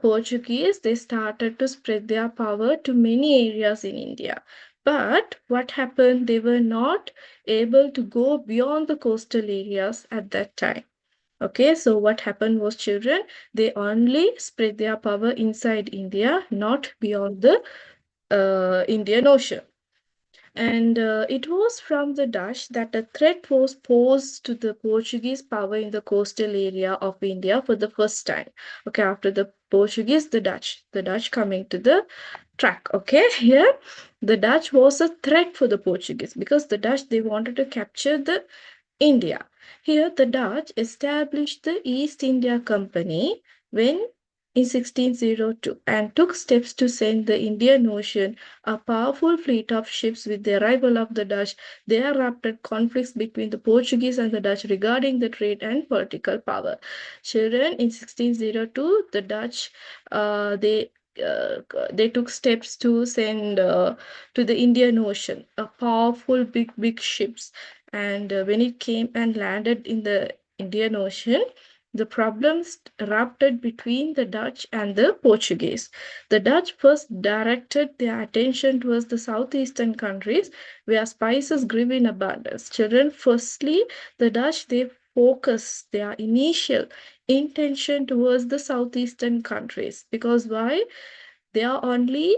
Portuguese, they started to spread their power to many areas in India. But what happened? They were not able to go beyond the coastal areas at that time. Okay, so what happened was, children, they only spread their power inside India, not beyond the Indian Ocean. And it was from the Dutch that a threat was posed to the Portuguese power in the coastal area of India for the first time. Okay, after the Portuguese, the Dutch coming to the track. Okay, here. The Dutch was a threat for the Portuguese because the Dutch, they wanted to capture the India. Here, the Dutch established the East India Company when in 1602 and took steps to send the Indian Ocean a powerful fleet of ships. With the arrival of the Dutch, there erupted conflicts between the Portuguese and the Dutch regarding the trade and political power. Children, in 1602, the Dutch, they took steps to send to the Indian Ocean a powerful big ships, and when it came and landed in the Indian Ocean, the problems erupted between the Dutch and the Portuguese. The Dutch first directed their attention towards the southeastern countries where spices grew in abundance. Children, firstly, the Dutch, they focused their initial intention towards the southeastern countries because why? They are only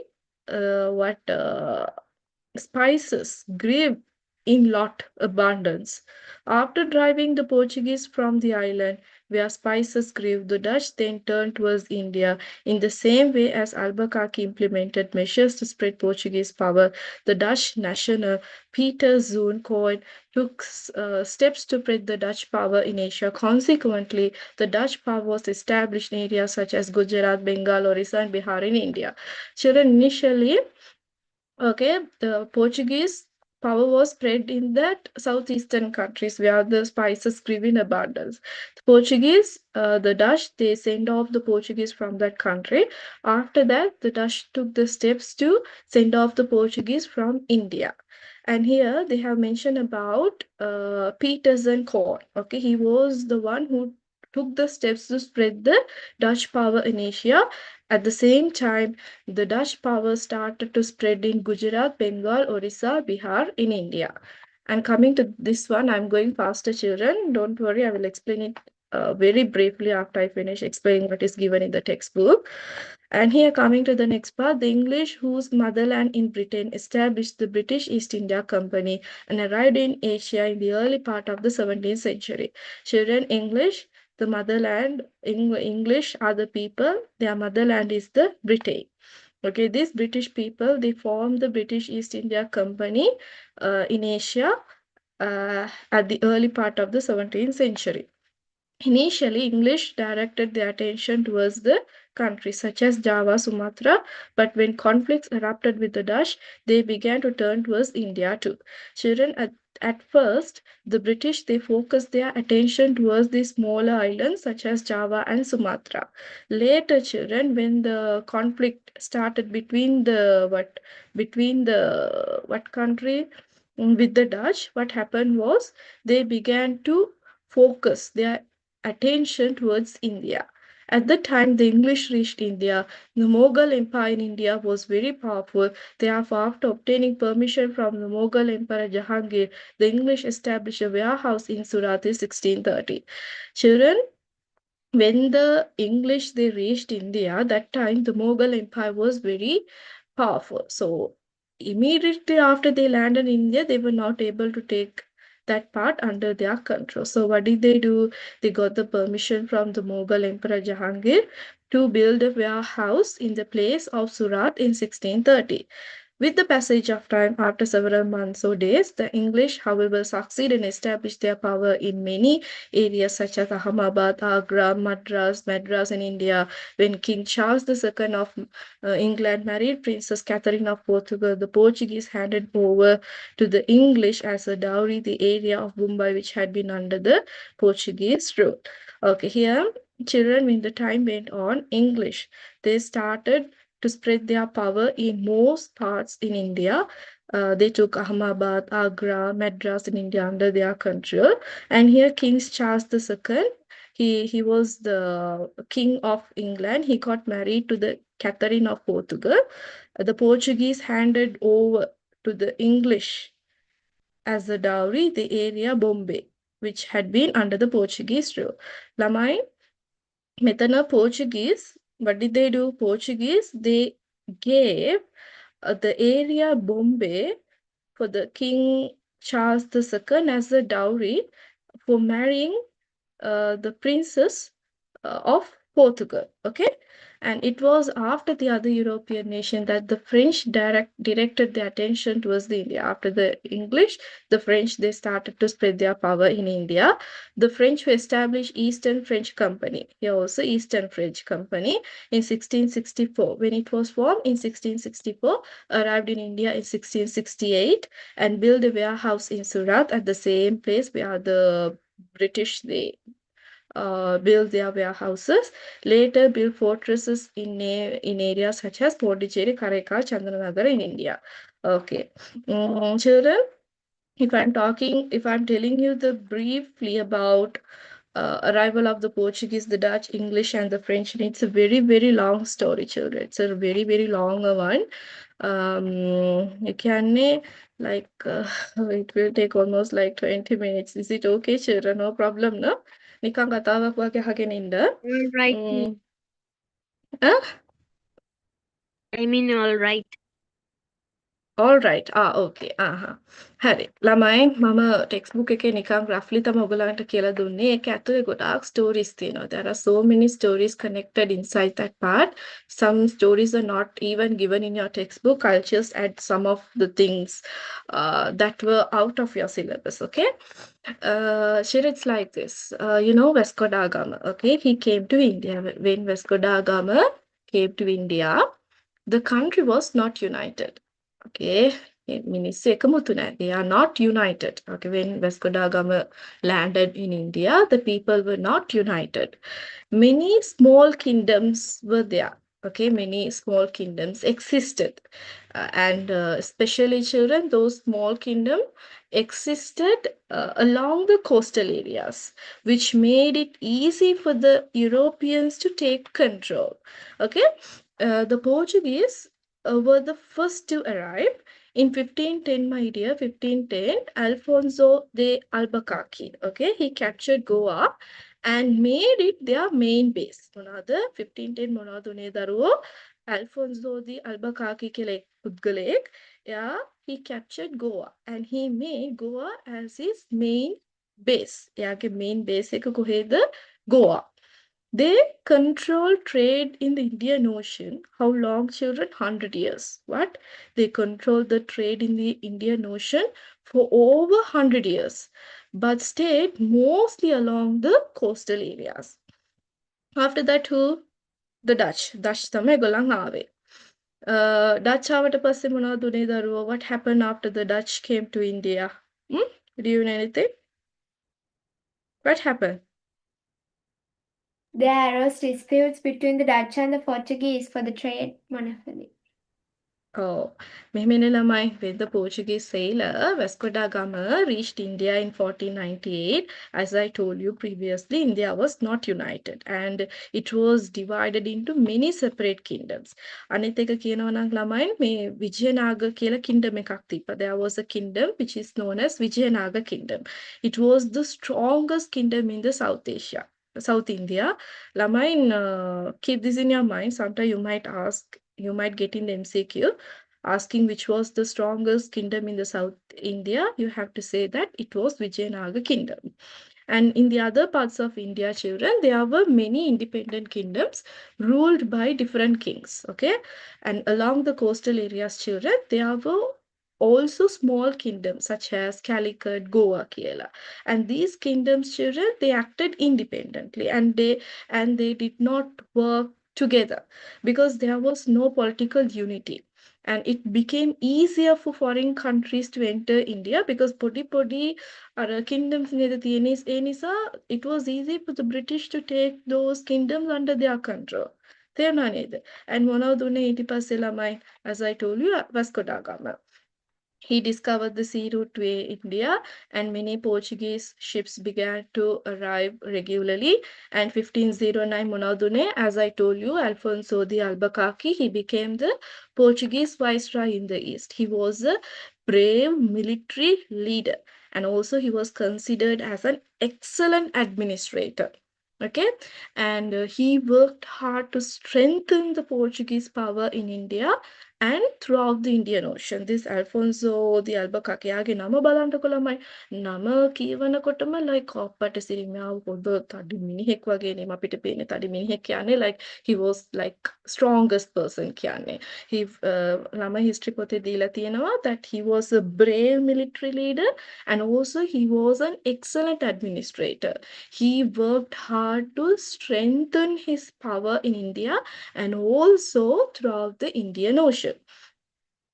spices grew in lot abundance. After driving the Portuguese from the island where spices grew, the Dutch then turned towards India. In the same way as Albuquerque implemented measures to spread Portuguese power, the Dutch national Peter Zoon Koen took steps to spread the Dutch power in Asia. Consequently, the Dutch power was established in areas such as Gujarat, Bengal, Orissa, and Bihar in India. Children, initially, okay, the Portuguese power was spread in that southeastern countries where the spices grew in abundance. The Portuguese, the Dutch, they sent off the Portuguese from that country. After that, the Dutch took the steps to send off the Portuguese from India. And here they have mentioned about Peterson Koen. Okay, he was the one who took the steps to spread the Dutch power in Asia. At the same time, the Dutch power started to spread in Gujarat, Bengal, Orissa, Bihar in India. And coming to this one, I'm going faster, children. Don't worry, I will explain it very briefly after I finish explaining what is given in the textbook. And here, coming to the next part, the English, whose motherland in Britain, established the British East India Company and arrived in Asia in the early part of the 17th century. Children, English, the motherland, English are the people, their motherland is the Britain. Okay, these British people, they formed the British East India Company in Asia at the early part of the 17th century. Initially, English directed their attention towards the countries such as Java, Sumatra, but when conflicts erupted with the Dutch, they began to turn towards India too. Children, at first, the British, they focused their attention towards the smaller islands such as Java and Sumatra. Later, children, when the conflict started between the what country with the Dutch, what happened was they began to focus their attention towards India. At the time the English reached India, the Mughal Empire in India was very powerful. Therefore, after obtaining permission from the Mughal Emperor Jahangir, the English established a warehouse in Surat in 1630. Children, when the English, they reached India, that time the Mughal Empire was very powerful. So immediately after they landed in India, they were not able to take that part under their control. So what did they do? They got the permission from the Mughal Emperor Jahangir to build a warehouse in the place of Surat in 1630. With the passage of time, after several months or days, the English, however, succeed and establish their power in many areas such as Ahmedabad, Agra, Madras in India. When King Charles II of England married Princess Catherine of Portugal, the Portuguese handed over to the English as a dowry the area of Mumbai which had been under the Portuguese rule. Okay, here, children, when the time went on, English, they started to spread their power in most parts in India. They took Ahmedabad, Agra, Madras in India under their control. And here King Charles II, he was the king of England. He got married to the Catherine of Portugal. The Portuguese handed over to the English as a dowry the area Bombay, which had been under the Portuguese rule. Lamai, Metana Portuguese, what did they do? Portuguese, they gave the area Bombay for the King Charles II as a dowry for marrying the princess of Portugal. Okay, And it was after the other European nation that the French directed their attention towards the India. After the English, the French, they started to spread their power in India. The French who established Eastern French Company, here also Eastern French Company, in 1664. When it was formed in 1664, arrived in India in 1668 and built a warehouse in Surat at the same place where the British, they built their warehouses. Later built fortresses in areas such as Pondicherry, Karaikal, Chandranagar in India. Okay. Children, if I'm telling you the briefly about arrival of the Portuguese, the Dutch, English, and the French, and it's a very, very long story, children. It's a very, very long one. You can it will take almost like 20 minutes. Is it okay, children? No problem, no? නිකන් කතාවක් වගේ අහගෙන ඉන්න. All right. ඈ? I mean, all right. All right. Okay. හරි. ළමයි මම text book එකේ නිකන් roughly තමයි ඔයගලන්ට කියලා දුන්නේ. ඒක ඇතුලේ ගොඩාක් stories තියෙනවා. There are so many stories connected inside that part. Some stories are not even given in your textbook. I'll just add some of the things that were out of your syllabus, okay? Sure, it's like this. You know Vasco da Gama, okay? He came to India. When Vasco da Gama came to India, the country was not united. Okay, they are not united. Okay, when Vasco da Gama landed in India, the people were not united. Many small kingdoms were there. Okay, many small kingdoms existed. And especially children, those small kingdoms existed along the coastal areas, which made it easy for the Europeans to take control. Okay, the Portuguese were the first to arrive in 1510, my dear. 1510, Alfonso de Albuquerque, okay, he captured Goa and made it their main base. Another 1510 මොනවද දරුවෝ? Alfonso de Albuquerque කියලා පුද්ගලයෙක්. Yeah, he captured Goa and he made Goa as his main base. එයාගේ main base එක කොහෙද? Goa. They control trade in the Indian Ocean. How long, children? 100 years. What? They control the trade in the Indian Ocean for over 100 years, but stayed mostly along the coastal areas. After that, who? The Dutch. Dutch තමයි ගොල්ලන් ආවේ. Dutch ආවට පස්සේ මොනවද උනේ දරුවෝ? What happened after the Dutch came to India? Do you know anything? What happened? There arose disputes between the Dutch and the Portuguese for the trade monopoly. Oh, මෙහෙමනේ ළමයි. When the Portuguese sailor Vasco da Gama reached India in 1498, as I told you previously, India was not united and it was divided into many separate kingdoms. අනිත් එක කියනවා නම් ළමයි මේ විජයනාග කියලා kingdom එකක් තිබ්බා. There was a kingdom which is known as Vijayanagar kingdom. It was the strongest kingdom in the South India. Lamine, keep this in your mind. Sometimes you might get in the MCQ asking which was the strongest kingdom in the South India. You have to say that it was Vijayanagar kingdom. And in the other parts of India, children, there were many independent kingdoms ruled by different kings. Okay, and along the coastal areas, children, there were also small kingdoms such as Calicut, Goa, Kerala. And these kingdoms, children, they acted independently and they did not work together because there was no political unity. And it became easier for foreign countries to enter India because podi kingdoms near the it was easy for the British to take those kingdoms under their control. And one of the as I told you, Vasco da Gama. He discovered the sea route to India and many Portuguese ships began to arrive regularly. And 1509 Monadune, as I told you, Alfonso de Albuquerque, he became the Portuguese viceroy in the East. He was a brave military leader and also he was considered as an excellent administrator. Okay, and he worked hard to strengthen the Portuguese power in India and throughout the Indian Ocean. This Alfonso the Albuquerque යාගේ නම බලන්නකො ළමයි. නම කියවනකොටම like අපට සිරිමියාව පොඩ තඩි මිනිහෙක් වගේනේ අපිට පේන්නේ තඩි මිනිහෙක් කියන්නේ like he was like strongest person කියන්නේ. He ළමයි history පොතේ දීලා තියෙනවා that he was a brave military leader and also he was an excellent administrator. He worked hard to strengthen his power in India and also throughout the Indian Ocean.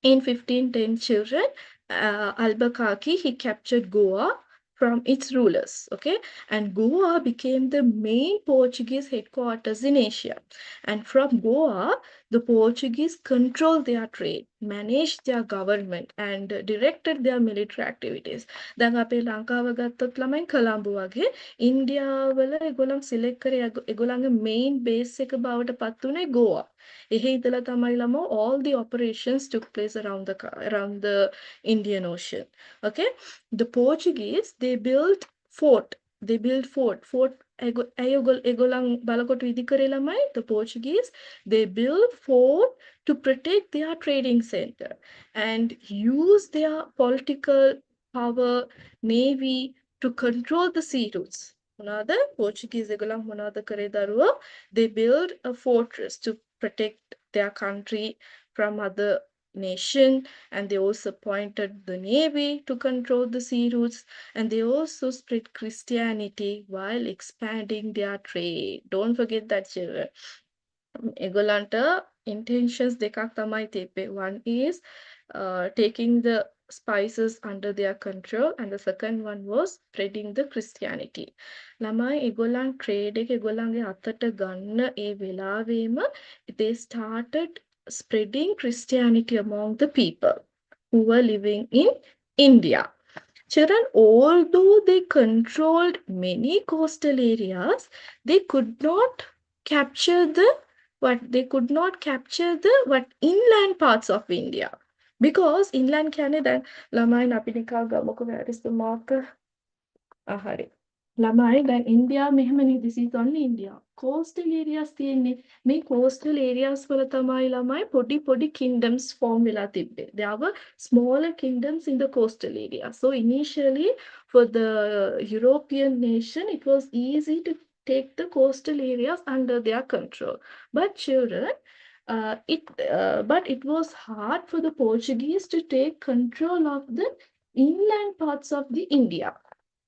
In 1510 children, Albuquerque, he captured Goa from its rulers, okay? And Goa became the main Portuguese headquarters in Asia. And from Goa, the Portuguese controlled their trade, managed their government, and directed their military activities. දැන් අපේ ලංකාව ගත්තොත් ළමයි කොළඹ වගේ ඉන්දියාවල ඒගොල්ලන් select කරේ ඒගොල්ලන්ගේ main base එක බවට පත් වුණේ ගෝවා. එහි ඉඳලා තමයි ළමෝ all the operations took place around the Indian Ocean. Okay, the Portuguese they built fort. ඒගොල්ලන් බලකොට විදි කරේ ළමයි the Portuguese they built fort to protect their trading center and use their political power navy to control the sea routes. මොනවාද Portuguese ඒගොල්ලන් මොනවද කරේ දරුවෝ they built a fortress to protect their country from other nation, and they also appointed the navy to control the sea routes, and they also spread Christianity while expanding their trade. Don't forget that, children. ඒගොල්ලන්ට intentions දෙකක් තමයි තිබ්බේ. One is taking the spices under their control and the second one was spreading the Christianity. ළමයි ඒගොල්ලන් trade එක ඒගොල්ලන්ගේ අතට ගන්න ඒ වෙලාවෙම they started spreading Christianity among the people who were living in India. Children, although they controlled many coastal areas, they could not capture the inland parts of India. Because inland කියන්නේ දැන් ළමයි අපි නිකන් ගමුකෝ where is the marker? හරි. ළමයි දැන් India මෙහෙමනේ this is only India. Coastal areas තියෙන්නේ. මේ coastal areas වල තමයි ළමයි පොඩි kingdoms form වෙලා තිබ්බේ. There were smaller kingdoms in the coastal area. So initially for the European nation it was easy to take the coastal areas under their control. But children, but it was hard for the Portuguese to take control of the inland parts of the India.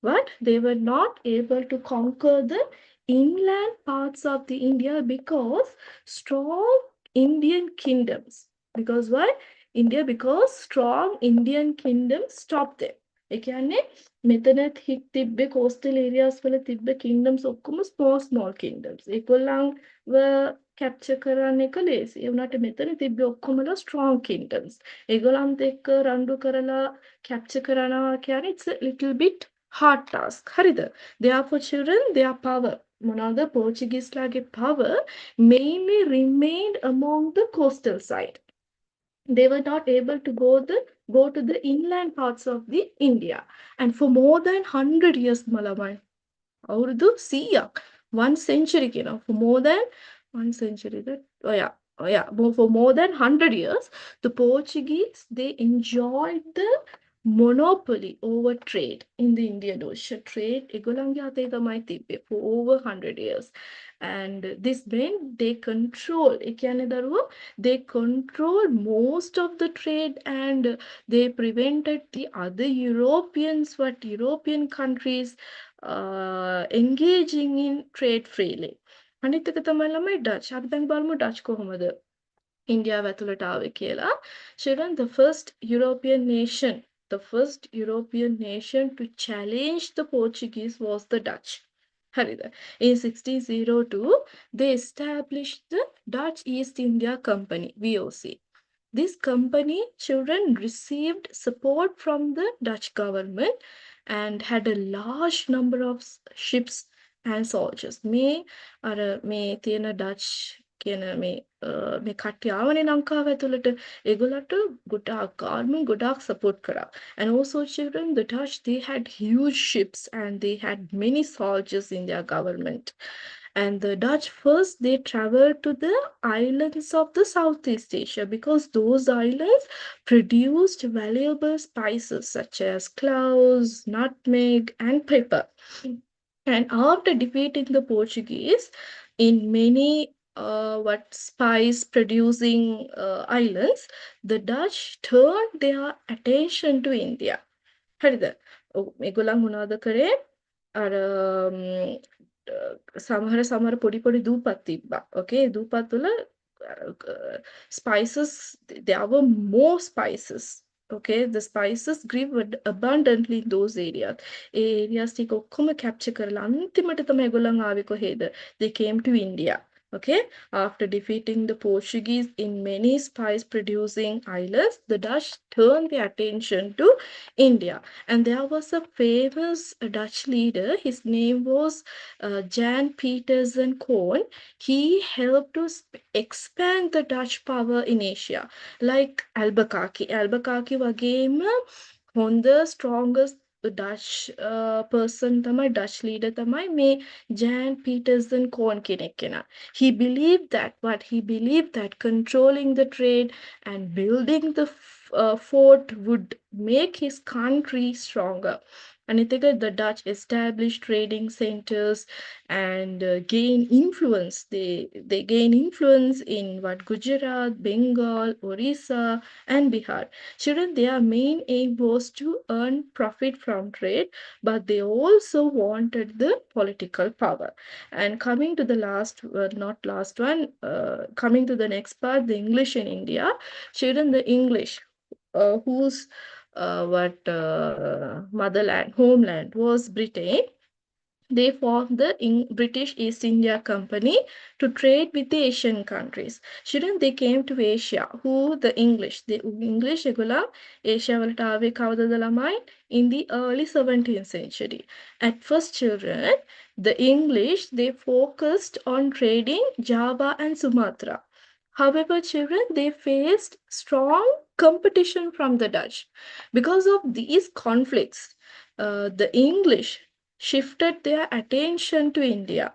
But they were not able to conquer the inland parts of the India because strong Indian kingdoms. Because why? Because strong Indian kingdoms stopped them. ඒ කියන්නේ මෙතන තිබ්බේ coastal areas වල තිබ්බ kingdoms ඔක්කොම small kingdoms. ඒගොල්ලන්ව capture කරන්න එක ලේසි. ඒ වුණාට මෙතන තිබ්බේ ඔක්කොමලා strong kingdoms. ඒගොල්ලන්ත් එක්ක රණ්ඩු කරලා capture කරනවා කියන්නේ it's a little bit hard task. හරිද? Therefore children, their power, මොනවාද Portuguese ලාගේ power mainly remained among the coastal side. They were not able to go to the inland parts of the India. And for more than 100 years, Malamai, අවුරුදු 100ක් 1 century කියනවා. For more than 1 century that for more than 100 years the Portuguese they enjoyed the monopoly over trade in the Indian Ocean. Trade ඒගොල්ලන්ගේ අතේ තමයි තිබ්බේ for over 100 years. And this meant they control ඒ කියන්නේ දරුවෝ they control most of the trade and they prevented the other European countries engaging in trade freely. අනිත් එක තමයි ළමයි Dutch. අපි දැන් බලමු Dutch කොහොමද ඉන්දියාව ඇතුළට ආවේ කියලා. Children, the first European nation to challenge the Portuguese was the Dutch. හරිද? In 1602, they established the Dutch East India Company, VOC. This company, children, received support from the Dutch government and had a large number of ships and soldiers. මේ තියෙන Dutch කියන මේ කට්ටිය ආවනේ ලංකාව ඇතුළට. ඒගොල්ලන්ට ගොඩාක් support කරා. And also children, the Dutch, they had huge ships and they had many soldiers in their government. And the Dutch first, they traveled to the islands of the Southeast Asia because those islands produced valuable spices such as cloves, nutmeg, and pepper. And after defeating the Portuguese in many spice producing islands, the Dutch turned their attention to India. හරිද? ඔව් මේගොල්ලන් මොනවද කරේ? අර සමහර පොඩි දූපත් තිබ්බා. Okay, දූපත් වල spices, there were more spices. Okay, the spices grew abundantly in those areas. A areas ටික ඔක්කොම capture කරලා අන්තිමට තමයි ඒගොල්ලන් ආවේ කොහෙද? They came to India. Okay, after defeating the Portuguese in many spice producing islands, the Dutch turned their attention to India. And there was a famous Dutch leader, his name was Jan Petersen Koen. He helped to expand the Dutch power in Asia, like Albuquerque. Albuquerque වගේම හොඳ strongest Dutch person තමයි, Dutch leader තමයි මේ Jan Petersen Koen කෙනෙක් කෙනා. He believed that controlling the trade and building the fort would make his country stronger. අනිත් එක, the Dutch established trading centers and gain influence. They gain influence in Gujarat, Bengal, Orissa, and Bihar. Children, their main aim was to earn profit from trade, but they also wanted the political power. And coming to the coming to the next part, the English in India. Children, the English, whose homeland was Britain, they formed the British East India Company to trade with the Asian countries. Children, they came to Asia. Who? The English. The English ඒගොල්ලෝ Asia වලට ආවේ කවදද ළමයි? In the early 17th century. At first, children, the English, they focused on trading Java and Sumatra. However, children, they faced strong competition from the Dutch. Because of these conflicts, the English shifted their attention to India.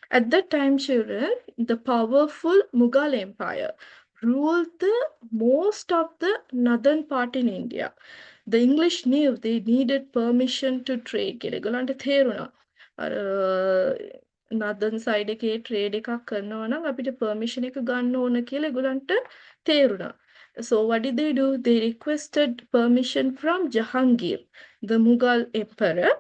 At that time, children, the powerful Mughal Empire ruled the most of the northern part in India. The English knew they needed permission to trade. ඒගොල්ලන්ට තේරුණා northern side එකේ trade එකක් කරනවා නම් අපිට permission එක ගන්න ඕන කියලා ඒගොල්ලන්ට තේරුණා. So what did they do? They requested permission from Jahangir, the Mughal emperor.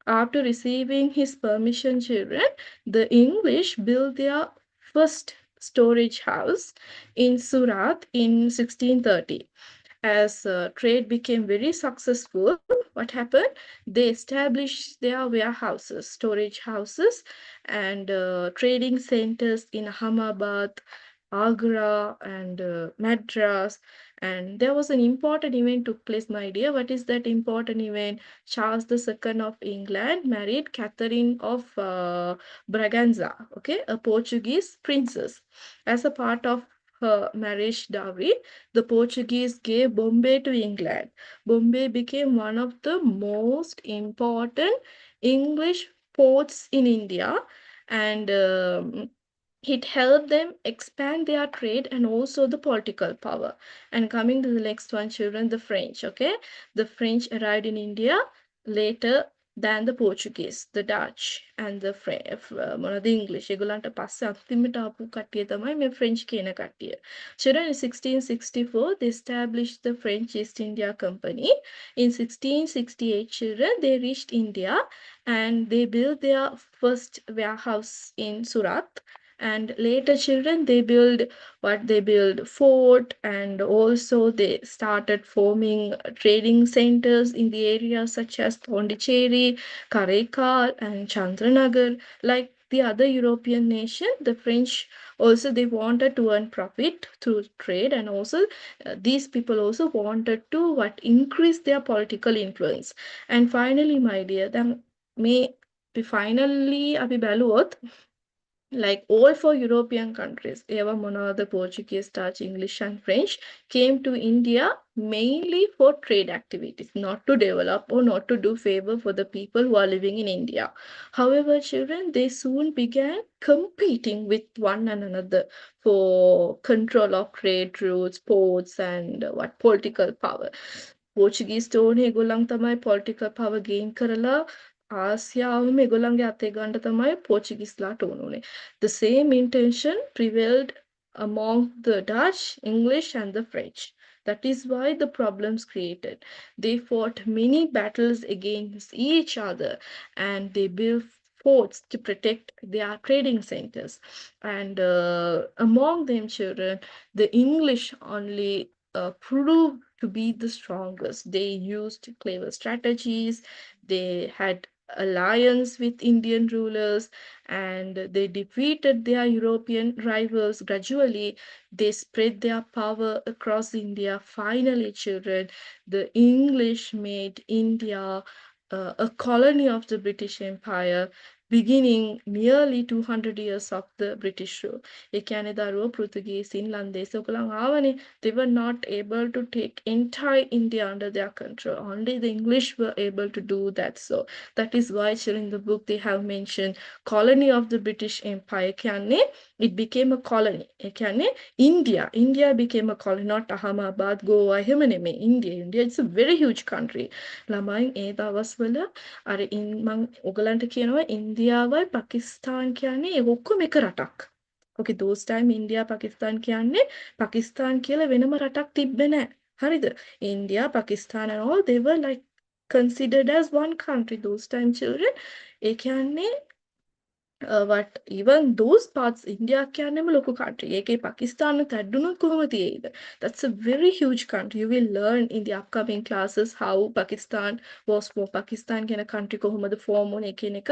After receiving his permission, children, the English built their first storage house in Surat in 1630. As trade became very successful, what happened? They established their warehouses, storage houses, and trading centers in Ahmedabad, Agra, and Madras. And there was an important event took place, my dear. What is that important event? Charles II of England married Catherine of Braganza, okay, a Portuguese princess. As a part of her marriage dowry, the Portuguese gave Bombay to England. Bombay became one of the most important English ports in India, and it helped them expand their trade and also the political power. And coming to the next one, children, the French, okay? The French arrived in India later than the Portuguese, the Dutch, and the English. ඒගොල්ලන්ට පස්සේ අන්තිමට ආපු කට්ටිය තමයි මේ French කියන කට්ටිය. Children, in 1664, they established the French East India Company. In 1668, children, they reached India and they built their first warehouse in Surat. And later, children, they build fort, and also they started forming trading centers in the areas such as Pondicherry, Karaikal, and Chandranagar. Like the other European nation, the French also, they wanted to earn profit through trade, and also these people also wanted to increase their political influence. And finally, my dear, then may finally අපි බැලුවොත් like all four European countries, Eva Mona, the Portuguese, Dutch, English, and French, came to India mainly for trade activities, not to develop or not to do favor for the people who are living in India. However, children, they soon began competing with one another for control of trade routes, ports, and what political power. Portuguese තෝනේ ඒගොල්ලන් තමයි political power gain කරලා ආසියාවම ඒගොල්ලන්ගේ අතේ ගන්න තමයි පෝර්චුගීස්ලාට ඕනුනේ. The same intention prevailed among the Dutch, English, and the French. That is why the problems created. They fought many battles against each other and they built forts to protect their trading centers. And among them, children, the English only proved to be the strongest. They used clever strategies. They had alliance with Indian rulers and they defeated their European rivals gradually. They spread their power across India. Finally, children, the English made India a colony of the British Empire, beginning nearly 200 years of the British rule. ඒ කියන්නේ දරුවෝ පෘතුගීස් ඉන්ලන්දේස ඔයගොල්ලන් ආවනේ. They were not able to take entire India under their control. Only the English were able to do that. So that is why in the book they have mentioned colony of the British Empire. කියන්නේ it became a colony. ඒ කියන්නේ India became a colony, not Ahmedabad, Goa, එහෙම නෙමෙයි. India it's a very huge country. ළමයි ඒ දවස්වල අර මං ඔයගලන්ට කියනවා ඉන්දියාවයි පාකිස්තාන් කියන්නේ ඒ ඔක්කොම එක රටක්. Okay, those time India, Pakistan කියන්නේ Pakistan කියලා වෙනම රටක් තිබ්බේ නැහැ. හරිද? India, Pakistan and all, they were like considered as one country those time, children. ඒ කියන්නේ what even those parts India කියන්නේම ලොකු country. ඒකේ පාකිස්තානත් ඇඩ්ඩුනොත් කොහොම තියෙයිද? That's a very huge country. You will learn in the upcoming classes how Pakistan was for Pakistan කියන country කොහොමද form වුනේ කියන එක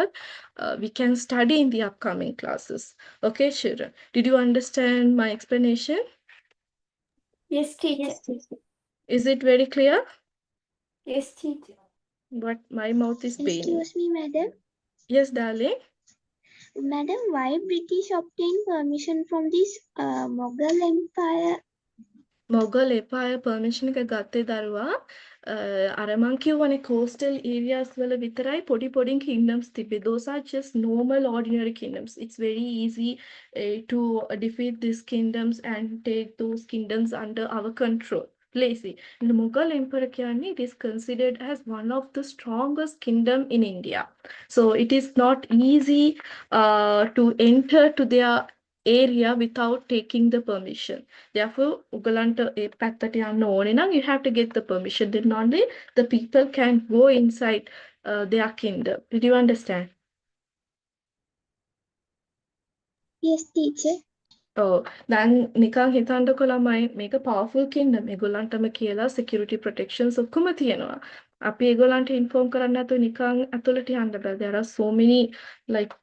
we can study in the upcoming classes. Okay, children. Did you understand my explanation? Yes, teacher. Yes, teacher. Is it very clear? Yes, teacher. But my mouth is paining. Excuse me, madam. Yes, darling. Madam, why British obtained permission from this Mughal Empire? Mughal Empire permission එක ගත්තේ දරුවා අර මං කියවනේ coastal areas වල විතරයි පොඩි kingdoms තිබේ. Those are just normal ordinary kingdoms. It's very easy to defeat these kingdoms and take those kingdoms under our control. Lazy. The Mughal Empire කියන්නේ it is considered as one of the strongest kingdom in India. So it is not easy to enter to their area without taking the permission. Therefore, උගලන්ට ඒ පැත්තට යන්න ඕනේ නම් you have to get the permission. Then only the people can go inside their kingdom. Did you understand? Yes, teacher. දැන් නිකන් හිතන්නකො ළමයි මේක powerful kingdom. ඒගොල්ලන්ටම කියලා security protections ඔක්කොම තියෙනවා. අපි ඒගොල්ලන්ට inform කරන්න නැතුව නිකන් ඇතුළට යන්න බෑ. There are so many like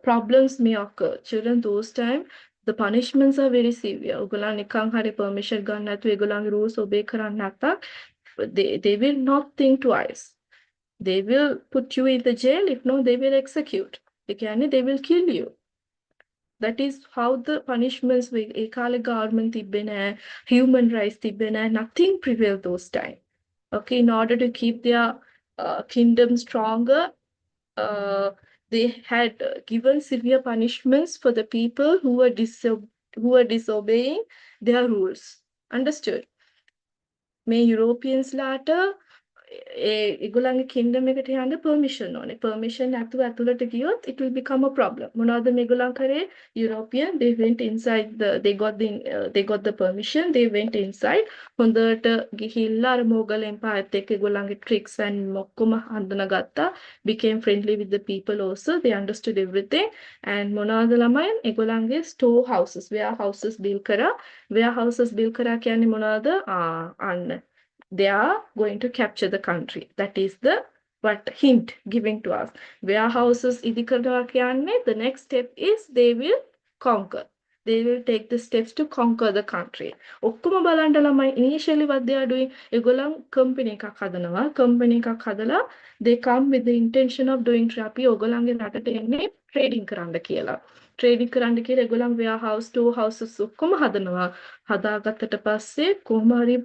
problems may occur. Children those time the punishments are very severe. ඔයගොල්ලන් නිකන් හරි permission ගන්න නැතුව ඒගොල්ලන්ගේ rules obey කරන්න නැත්නම් they will not think twice. They will put you in the jail. If not, they will execute. ඒ කියන්නේ they will kill you. That is how the punishments were. ඒ කාලේ government තිබ්බේ නැහැ, human rights තිබ්බේ නැහැ, nothing prevailed those time. Okay, in order to keep their kingdom stronger, they had given severe punishments for the people who were disobeying their rules. Understood? May Europeans later ඒගොල්ලන්ගේ kingdom එකට යන්න permission ඕනේ. Permission නැතුව ඇතුළට ගියොත් it will become a problem. මොනවද මේගොල්ලන් කරේ? European they went inside they got the permission. They went inside. හොඳට ගිහිල්ලා අර Mughal Empire එක්ක ඒගොල්ලන්ගේ tricks and ඔක්කොම හඳුනාගත්තා. Became friendly with the people also. They understood everything. And මොනවද ළමයි? ඒගොල්ලන්ගේ store houses, warehouses build කරා. Warehouses build කරා කියන්නේ මොනවද? අන්න they are going to capture the country. That is the hint giving to us. Warehouses idikarawa kiyanne the next step is they will conquer. They will take the steps to conquer the country. ඔක්කොම බලන්න ළමයි initially what they are doing ඒගොල්ලන් company එකක් හදනවා. company එකක් හදලා they come with the intention of doing අපි ඕගොල්ලන්ගේ රටට එන්නේ trading කරන්න කියලා. ට්‍රේනින් කරන්න කියලා ඒගොල්ලන් warehouse store houses ඔක්කොම හදනවා. හදාගත්තට පස්සේ කොහොම හරි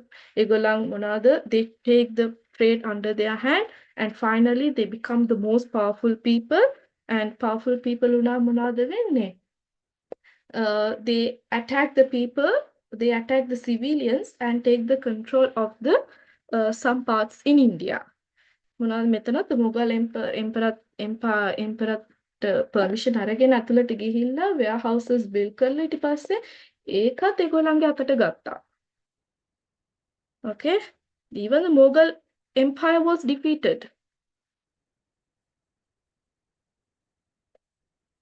ඒගොල්ලන් මොනවාද they take the freight under their hand and finally they become the most powerful people and powerful people උනා මොනවාද වෙන්නේ? They attack the people, they attack the civilians and take the control of the some parts in India. මොනවද මෙතනත් මුගල් එම්පරත් permission අරගෙන ඇතුළට ගිහිල්ලා warehouses build කරලා ඊට පස්සේ ඒකත් ඒගොල්ලන්ගේ අතට ගත්තා. Okay? Even the Mughal empire was defeated.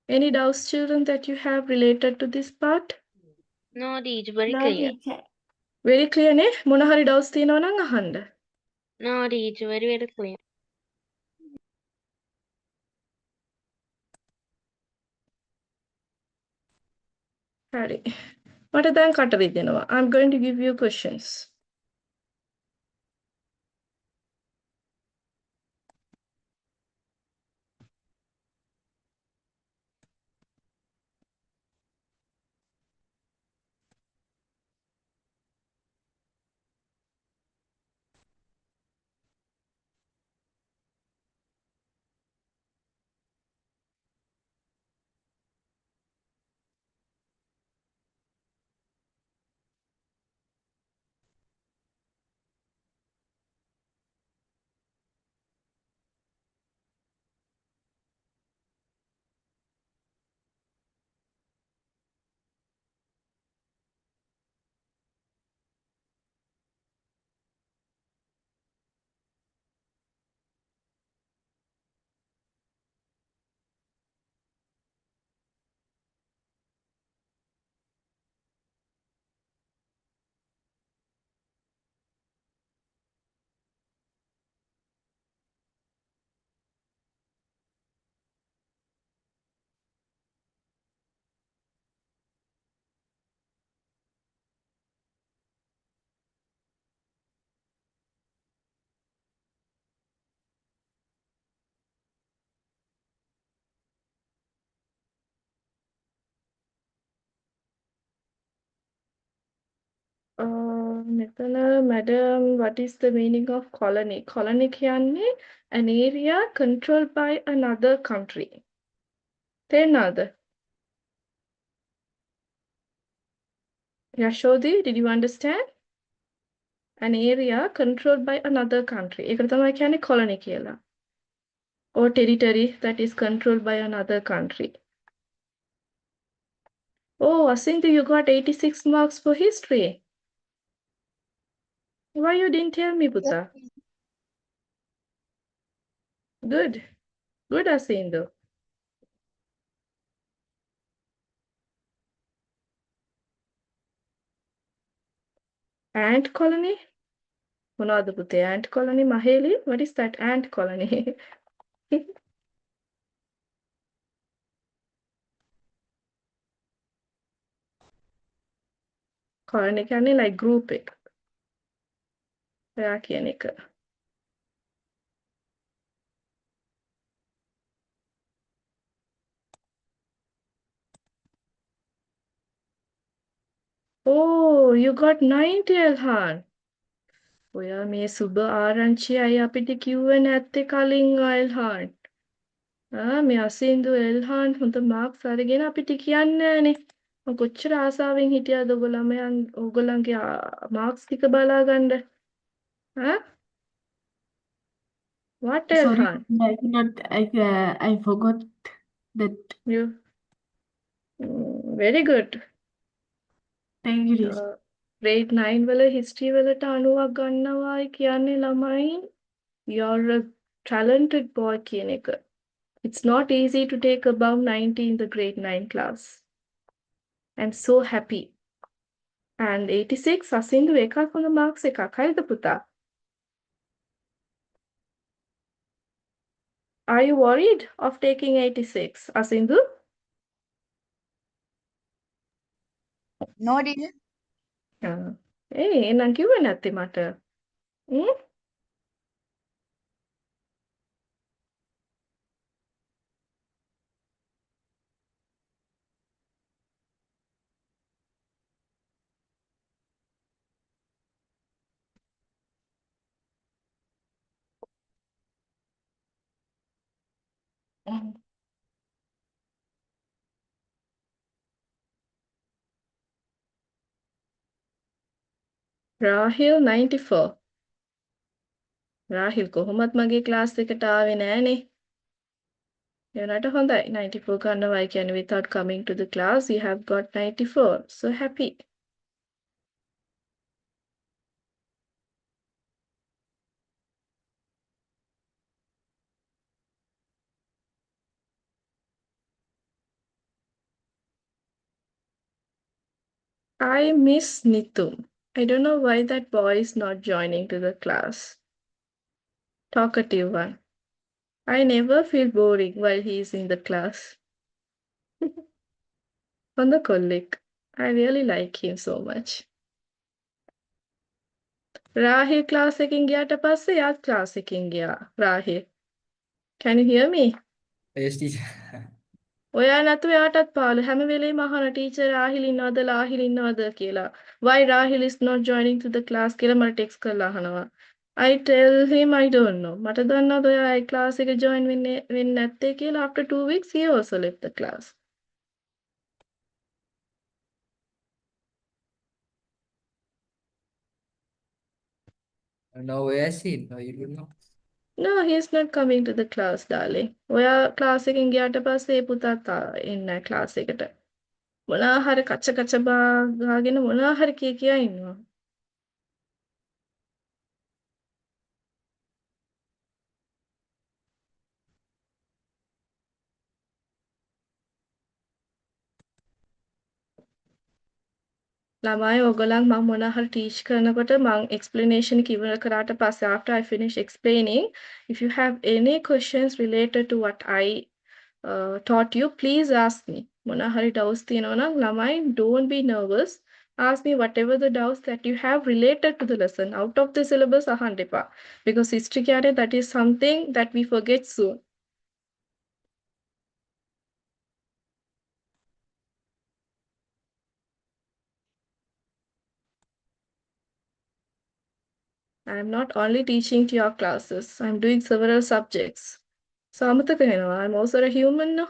Any doubts, children, that you have related to this part? No, teacher, very No, clear. teacher. Very clear නේ? මොන හරි doubts තියෙනවා නම් අහන්න. No, teacher, very, very clear. හරි. මට දැන් කට රිදෙනවා. I'm going to give you questions. මෙතන madam, what is the meaning of colony? Colony කියන්නේ an area controlled by another country. තේරෙනවද? Yashodi, did you understand? An area controlled by another country. ඒකට තමයි කියන්නේ colony කියලා. Or territory that is controlled by another country. Oh, Asindu, you got 86 marks for history. Why you didn't tell me, Puta? Good. Good, Asindu. Ant colony? මොනවද පුතේ ant colony? Maheli? What is that ant colony? colony කියන්නේ like group එක. ඔයා කියන එක. Oh, you got 90, Elhan. ඔයා මේ සුබ ආරංචියයි අපිට කිව්වේ නැත්තේ කලින් Elhan. මේ අසින්දු එල්හාන් හොඳ මාක්ස් අරගෙන අපිට කියන්නේ නෑනේ. මම කොච්චර ආසාවෙන් හිටියද ඕගොල්ලන්ගේ මාක්ස් ටික බලා ගන්න. What Sorry, Elhan? I forgot that. You very good. Thank you, teacher. grade 9 වල history වලට 90ක් ගන්නවායි කියන්නේ ළමයි you're a talented boy කියන එක. It's not easy to take above 90 in the grade 9 class. I'm so happy. And 86 අසින්දු එකක් හොඳ marks එකක්. හරිද පුතා? Are you worried of taking 86, Asindu? No, teacher. එහෙනම් කිව්වේ නැත්තේ මට. Mm. Rahil 94. රාහිල් කොහොමත් මගේ ක්ලාස් එකට ආවේ නෑනේ. එයාට හොඳයි 94 ගන්නවයි කියන්නේ without coming to the class you have got 94. So happy. I miss Nitum. I don't know why that boy is not joining to the class. Talkative one. I never feel boring while he is in the class. On the colleague. I really like him so much. Rahil class එකකින් ගියාට පස්සේ යාත් class එකකින් ගියා. Rahil. Can you hear me? Yes, teacher. ඔයා නැතුව එයාටත් පාළු හැම වෙලේම අහන ටීචර් රාහිල් ඉන්නවද කියලා. Why Rahil is not joining to the class කියලා මට ටෙක්ස්ට් කරලා අහනවා. I tell him I don't know. මට දන්නවද ඔයා ඒ class එක join වෙන්නේ නැත්තේ කියලා. After 2 weeks he also left the class. No, where is he? No, you don't know. No, he is not coming to the class, darling. ඔයා class එකකින් ගියාට පස්සේ ඒ පුතාත් එන්නේ නැහැ class එකට. මොනවා හරි කච ගාගෙන මොනවා හරි කිය ඉන්නවා. ළමයි ඕගොල්ලන් මම මොනවා හරි ටීච් කරනකොට මම explanation එක ඉවර කරාට පස්සේ after I finish explaining if you have any questions related to what I taught you please ask me මොනවා හරි doubts තියෙනවා නම් ළමයි don't be nervous ask me whatever the doubts that you have related to the lesson out of the syllabus අහන්න එපා because history කියන්නේ that is something that we forget soon. I am not only teaching to your classes I am doing several subjects. So අමතක වෙනවා I'm also a human no?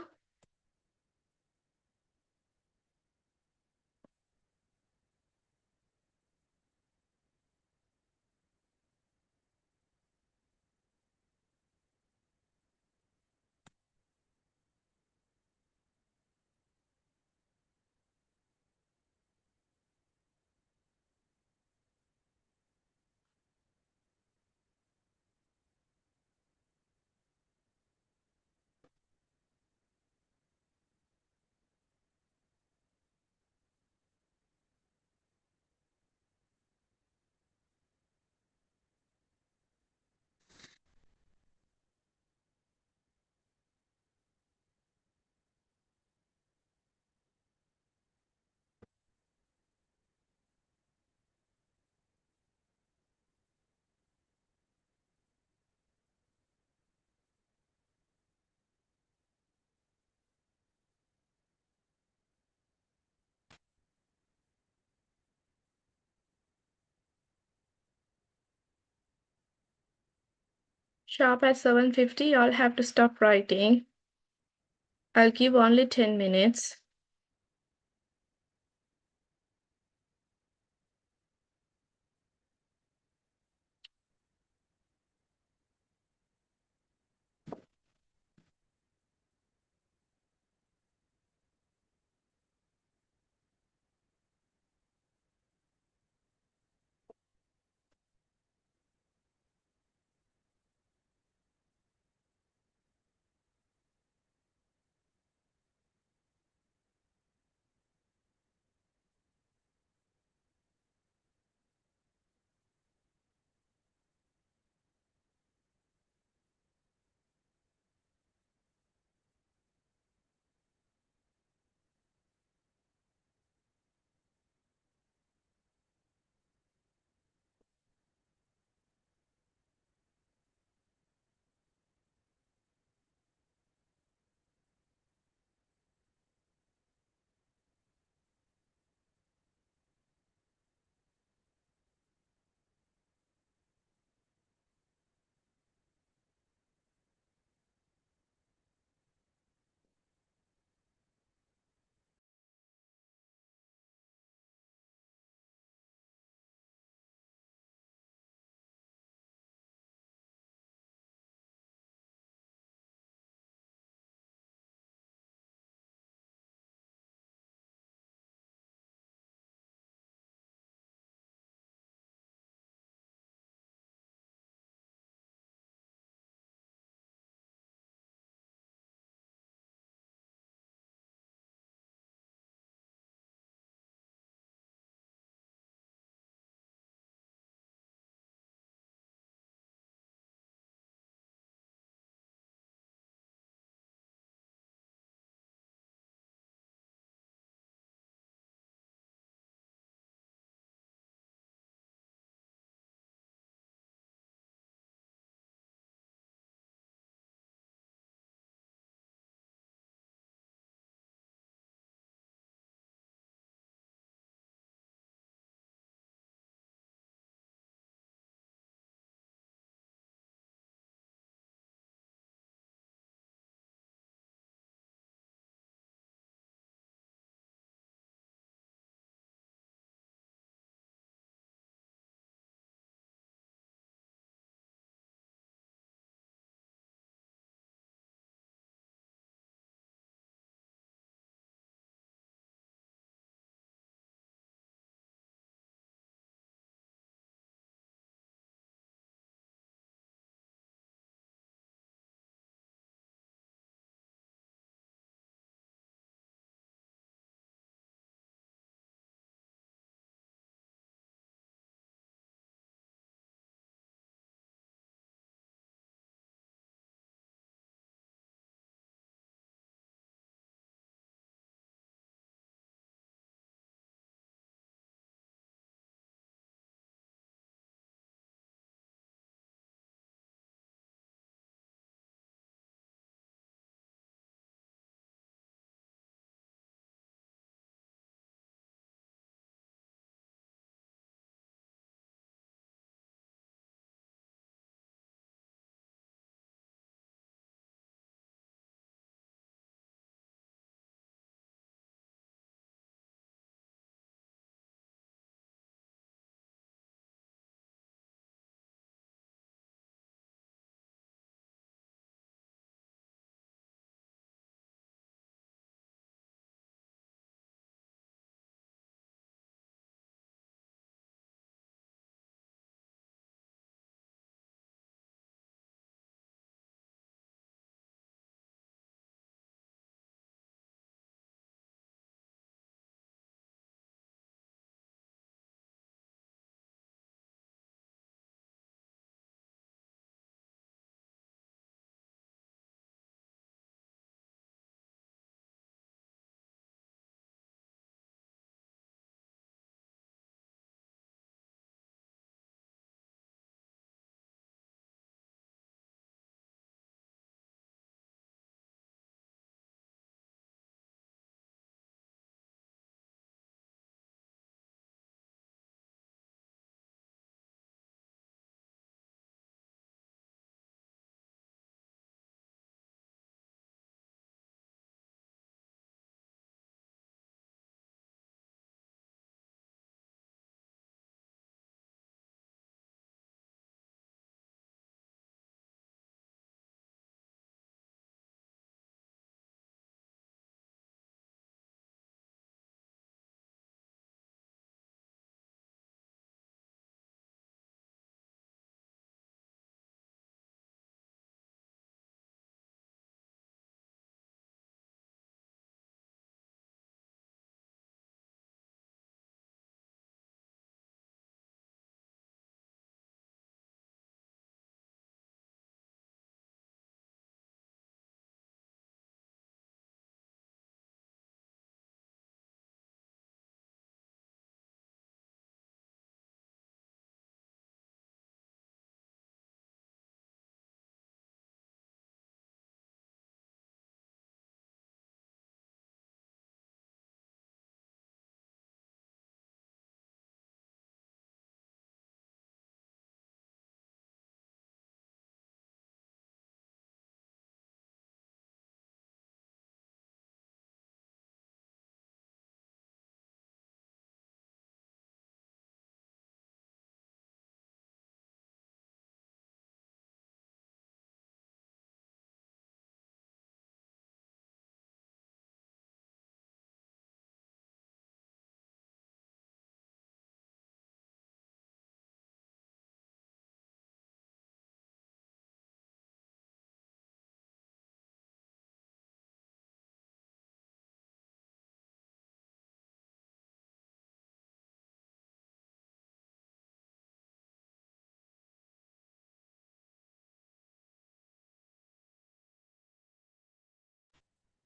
Sharp at 7:50, y'all have to stop writing. I'll give only 10 minutes.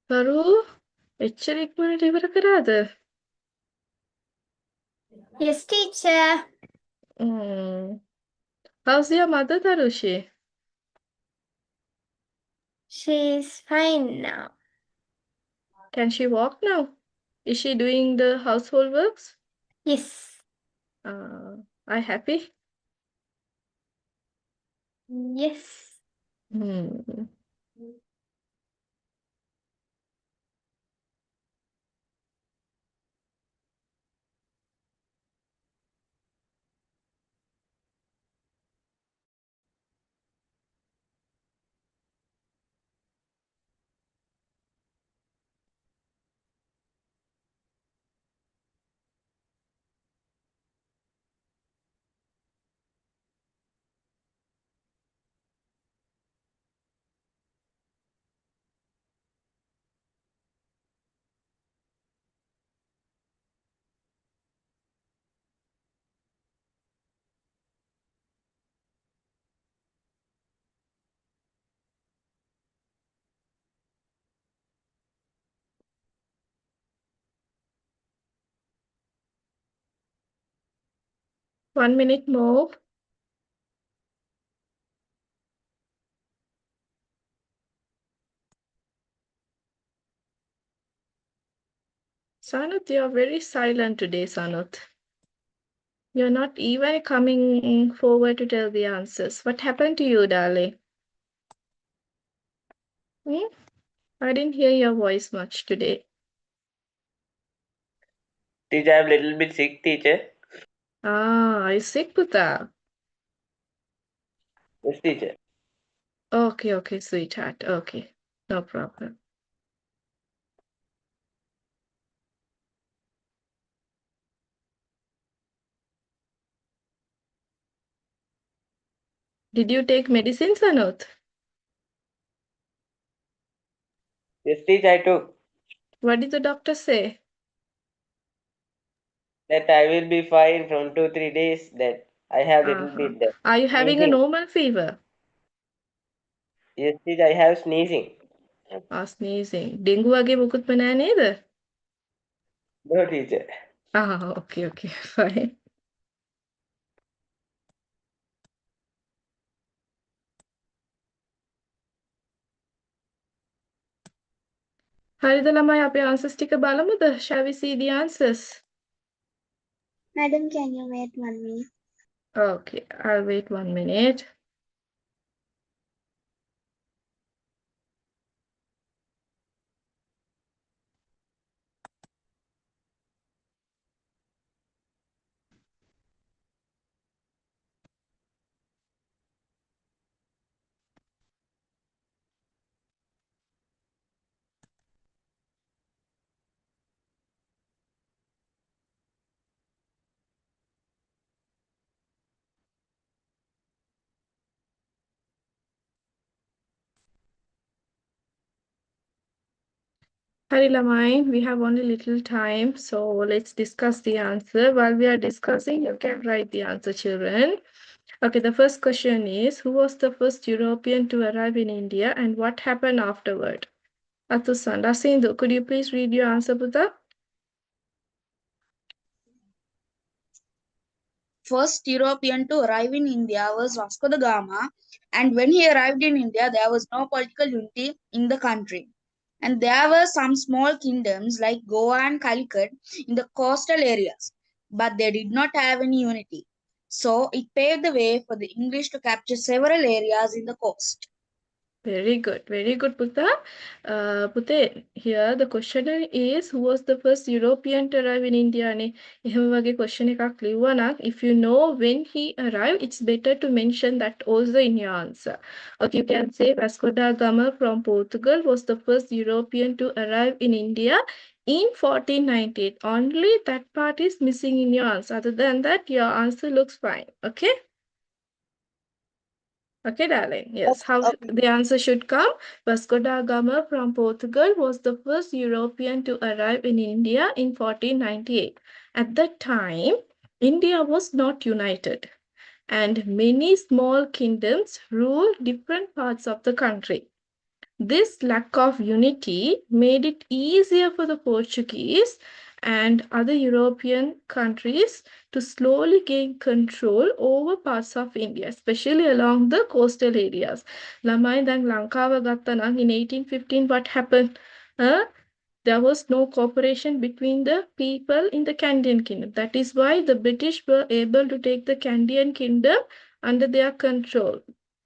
Paru, එච්චර ඉක්මනට ඉවර කරාද? Yes, teacher. How's your mother, Tarushi? She's fine now. Can she walk now? Is she doing the household works? Yes. Are you happy? Yes. Hmm. One minute more. Sanut, you are very silent today, Sanut. You're not even coming forward to tell the answers. What happened to you, darling? I didn't hear your voice much today. Teacher, I'm a little bit sick, teacher. Are you sick, Puta? Yes, teacher. Okay, sweetheart. Okay, no problem. Did you take medicine, Sanut? Yes, teacher, I took. What did the doctor say? That I will be fine from 2-3 days. That I have little bit that Are you having a sneezing. normal fever? Yes, teacher, I have sneezing. Sneezing. Dengue වගේ මුකුත්ම නෑ නේද? No, teacher. Okay, fine. හරිද ළමයි අපේ answers ටික බලමුද? Shall we see the answers? Madam, can you wait 1 minute? Okay, I'll wait 1 minute. Hari Lamai, we have only little time, so let's discuss the answer. While we are discussing, you can write the answer, children. Okay, the first question is, who was the first European to arrive in India and what happened afterward? Atusan, Rasindu, could you please read your answer, Buddha? First European to arrive in India was Vasco da Gama, and when he arrived in India, there was no political unity in the country. And there were some small kingdoms like Goa and Calicut in the coastal areas, but they did not have any unity. So it paved the way for the English to capture several areas in the coast. Very good, Putta. Putte, here the questioner is who was the first European to arrive in India? Ne, එහෙම වගේ question එකක් ලිව්වා නම්, if you know when he arrived, it's better to mention that also in your answer. Okay, you can say Vasco da Gama from Portugal was the first European to arrive in India in 1498. Only that part is missing in your answer. Other than that, your answer looks fine. Okay? Okay, darling. Yes, how Okay. the answer should come. Vasco da Gama from Portugal was the first European to arrive in India in 1498. At that time, India was not united, and many small kingdoms ruled different parts of the country. This lack of unity made it easier for the Portuguese and other European countries to slowly gain control over parts of India, especially along the coastal areas. ළමයි දැන් ලංකාව ගත්තා නම් in 1815 what happened? There was no cooperation between the people in the Candian kingdom. That is why the British were able to take the Candian kingdom under their control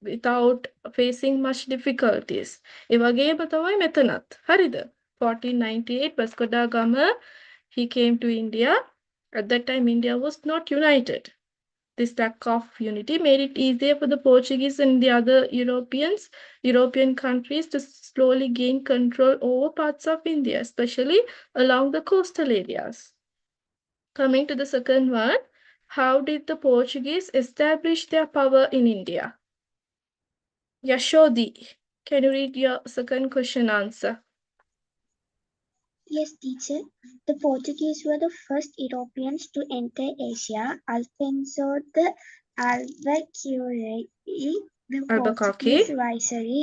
without facing much difficulties. ඒ වගේම තමයි මෙතනත්. හරිද? 1498 Vasco da Gama, he came to India. At that time, India was not united. This lack of unity made it easier for the Portuguese and the other European countries to slowly gain control over parts of India, especially along the coastal areas. Coming to the second one, how did the Portuguese establish their power in India? Yashodi, can you read your second question answer? Yes, teacher. The Portuguese were the first Europeans to enter Asia. Alfonso the Albuquerque, the Portuguese viceroy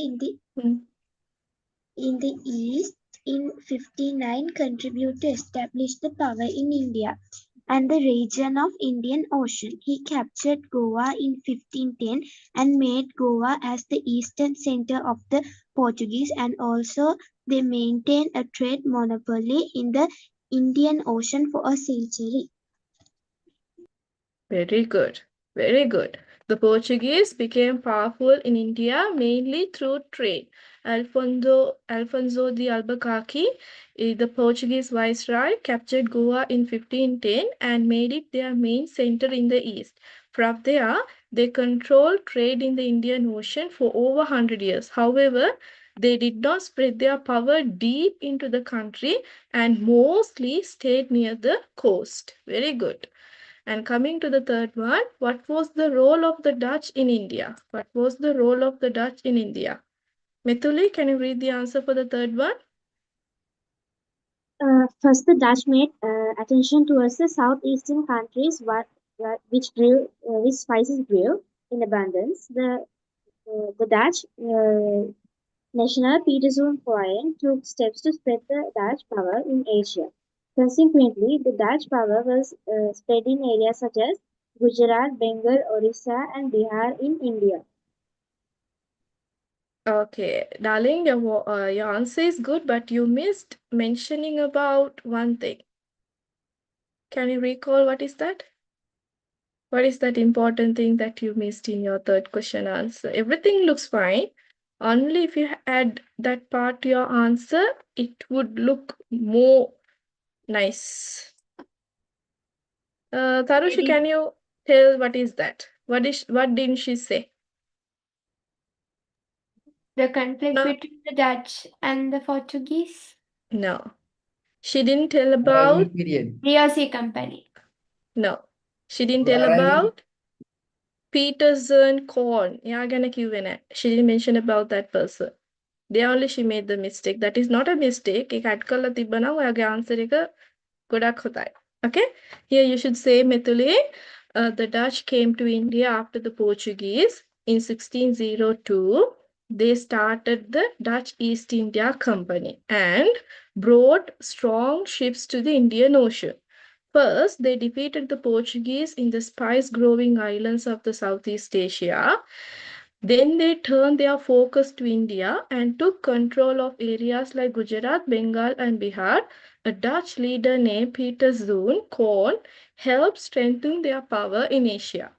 in the East in 59, contributed to establish the power in India and the region of Indian Ocean. He captured Goa in 1510 and made Goa as the eastern center of the Portuguese, and also they maintained a trade monopoly in the Indian Ocean for a century. Very good. Very good. The Portuguese became powerful in India mainly through trade. Alfonso de Albuquerque, the Portuguese viceroy, captured Goa in 1510 and made it their main center in the east. From there, they controlled trade in the Indian Ocean for over 100 years. However, they did not spread their power deep into the country and mostly stayed near the coast. Very good. And coming to the third one, what was the role of the Dutch in India? What was the role of the Dutch in India? Mithuli, can you read the answer for the third one? First, the Dutch made attention towards the southeastern countries which spices grew in abundance. The Dutch National Peter Zoon Koen took steps to spread the Dutch power in Asia. Consequently, the Dutch power was spread in areas such as Gujarat, Bengal, Orissa, and Bihar in India. Okay, darling, your answer is good, but you missed mentioning about one thing. Can you recall what is that? What is that important thing that you missed in your third question answer? Everything looks fine. Only if you add that part to your answer, it would look more nice. Tarushi, can you tell what is that? What didn't she say? The conflict between the Dutch and the Portuguese? No. She didn't tell about Rio Sea Company. No. She didn't tell about Peterson Korn. She didn't mention about that person. There only she made the mistake. That is not a mistake. Answer okay? Here you should say, Mithuli, the Dutch came to India after the Portuguese in 1602. They started the Dutch East India Company and brought strong ships to the Indian Ocean. First, they defeated the Portuguese in the spice-growing islands of the Southeast Asia. Then they turned their focus to India and took control of areas like Gujarat, Bengal, and Bihar. A Dutch leader named Peter Zoon Koen helped strengthen their power in Asia.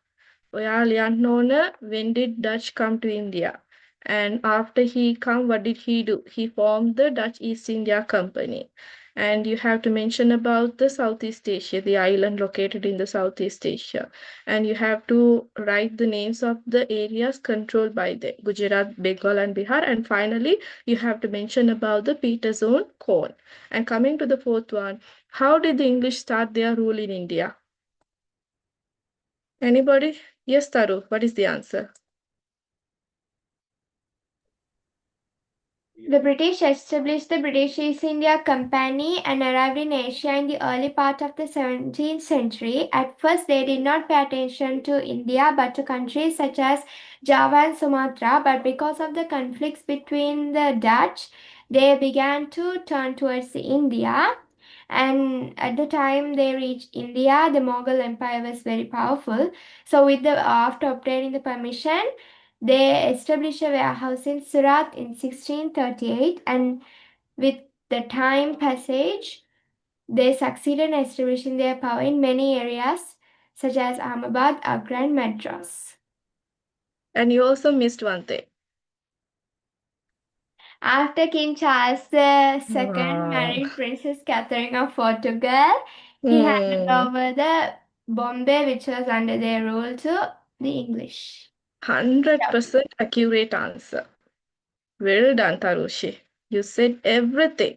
When did Dutch come to India? And after he come, what did he do? He formed the Dutch East India Company. And you have to mention about the Southeast Asia, the island located in the Southeast Asia. And you have to write the names of the areas controlled by the Gujarat, Bengal, and Bihar. And finally, you have to mention about the Peter Zoon Koen. And coming to the fourth one, how did the English start their rule in India? Anybody? Yes, Taru, what is the answer? The British established the British East India Company and arrived in Asia in the early part of the 17th century. At first, they did not pay attention to India but to countries such as Java and Sumatra. But because of the conflicts between the Dutch, they began to turn towards India. And at the time they reached India, the Mughal Empire was very powerful. So, after obtaining the permission, they established a warehouse in Surat in 1638, and with the time passage, they succeeded in establishing their power in many areas such as Ahmedabad, Agra, and Madras. And you also missed one thing. After King Charles II married Princess Catherine of Portugal, he handed over the Bombay, which was under their rule, to the English. 100% accurate answer. Well done, Tarushi. You said everything.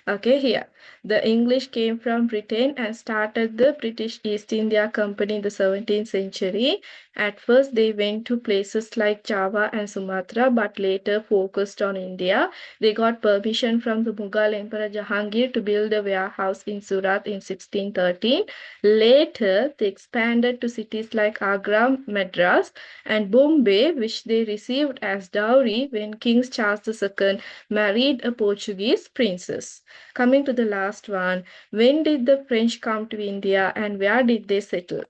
Okay, here. The English came from Britain and started the British East India Company in the 17th century. At first, they went to places like Java and Sumatra, but later focused on India. They got permission from the Mughal Emperor Jahangir to build a warehouse in Surat in 1613. Later, they expanded to cities like Agra, Madras, and Bombay, which they received as dowry when King Charles II married a Portuguese princess. Coming to the last one, when did the French come to India and where did they settle?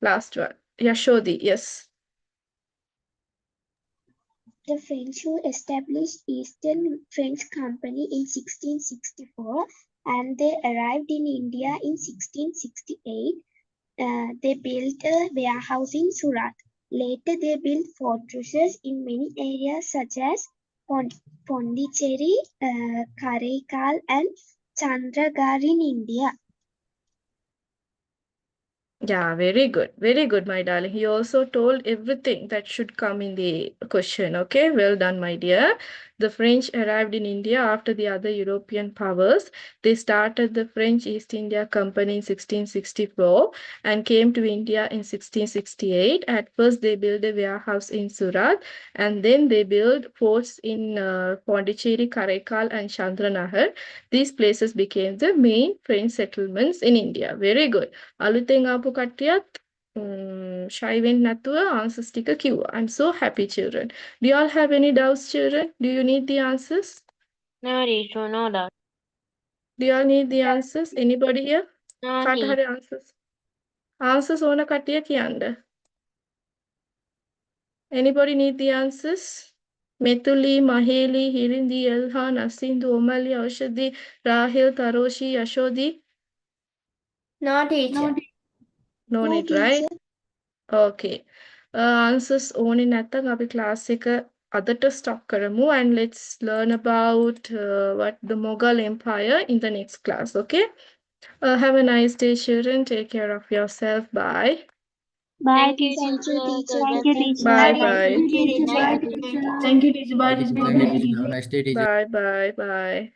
Last one. Yashodi, yes. The French who established Eastern French Company in 1664 and they arrived in India in 1668. They built a warehouse in Surat. Later, they built fortresses in many areas such as Pondicherry, Karaikal, and Chandragarh in India. Yeah, very good. Very good, my darling. He also told everything that should come in the question. Okay, well done, my dear. The French arrived in India after the other European powers. They started the French East India Company in 1664 and came to India in 1668. At first, they built a warehouse in Surat and then they built forts in Pondicherry, Karaikal, and Chandranagar. These places became the main French settlements in India. Very good. අලුතෙන් ආපු කට්ටියත් shy වෙන්නේ නැතුව answers ටික කිව්වා. I'm so happy, children. Do you all have any doubts, children? Do you need the answers? No, teacher, no doubt. Do you all need the answers? Anybody here? No කාට need. හරි answers? Answers ඕන කට්ටිය කියන්න. Anybody need the answers? මෙතුලි, මහේලි, හිරින්දි, එල්හා, නසින්දු, ඔමලි, ඖෂධි, රාහිල්, තරෝෂි, යශෝදි? No, teacher. No need, right? Okay. Answers ඕනේ නැත්නම් අපි class එක අදට stop කරමු and let's learn about what the Mughal Empire in the next class, okay? Have a nice day, children. Take care of yourself. Bye. Bye, Thank you, teacher. teacher. Thank you, teacher. Bye bye. Thank you, teacher. Bye, teacher. Thank you, teacher. Have a nice day, teacher. Bye bye bye.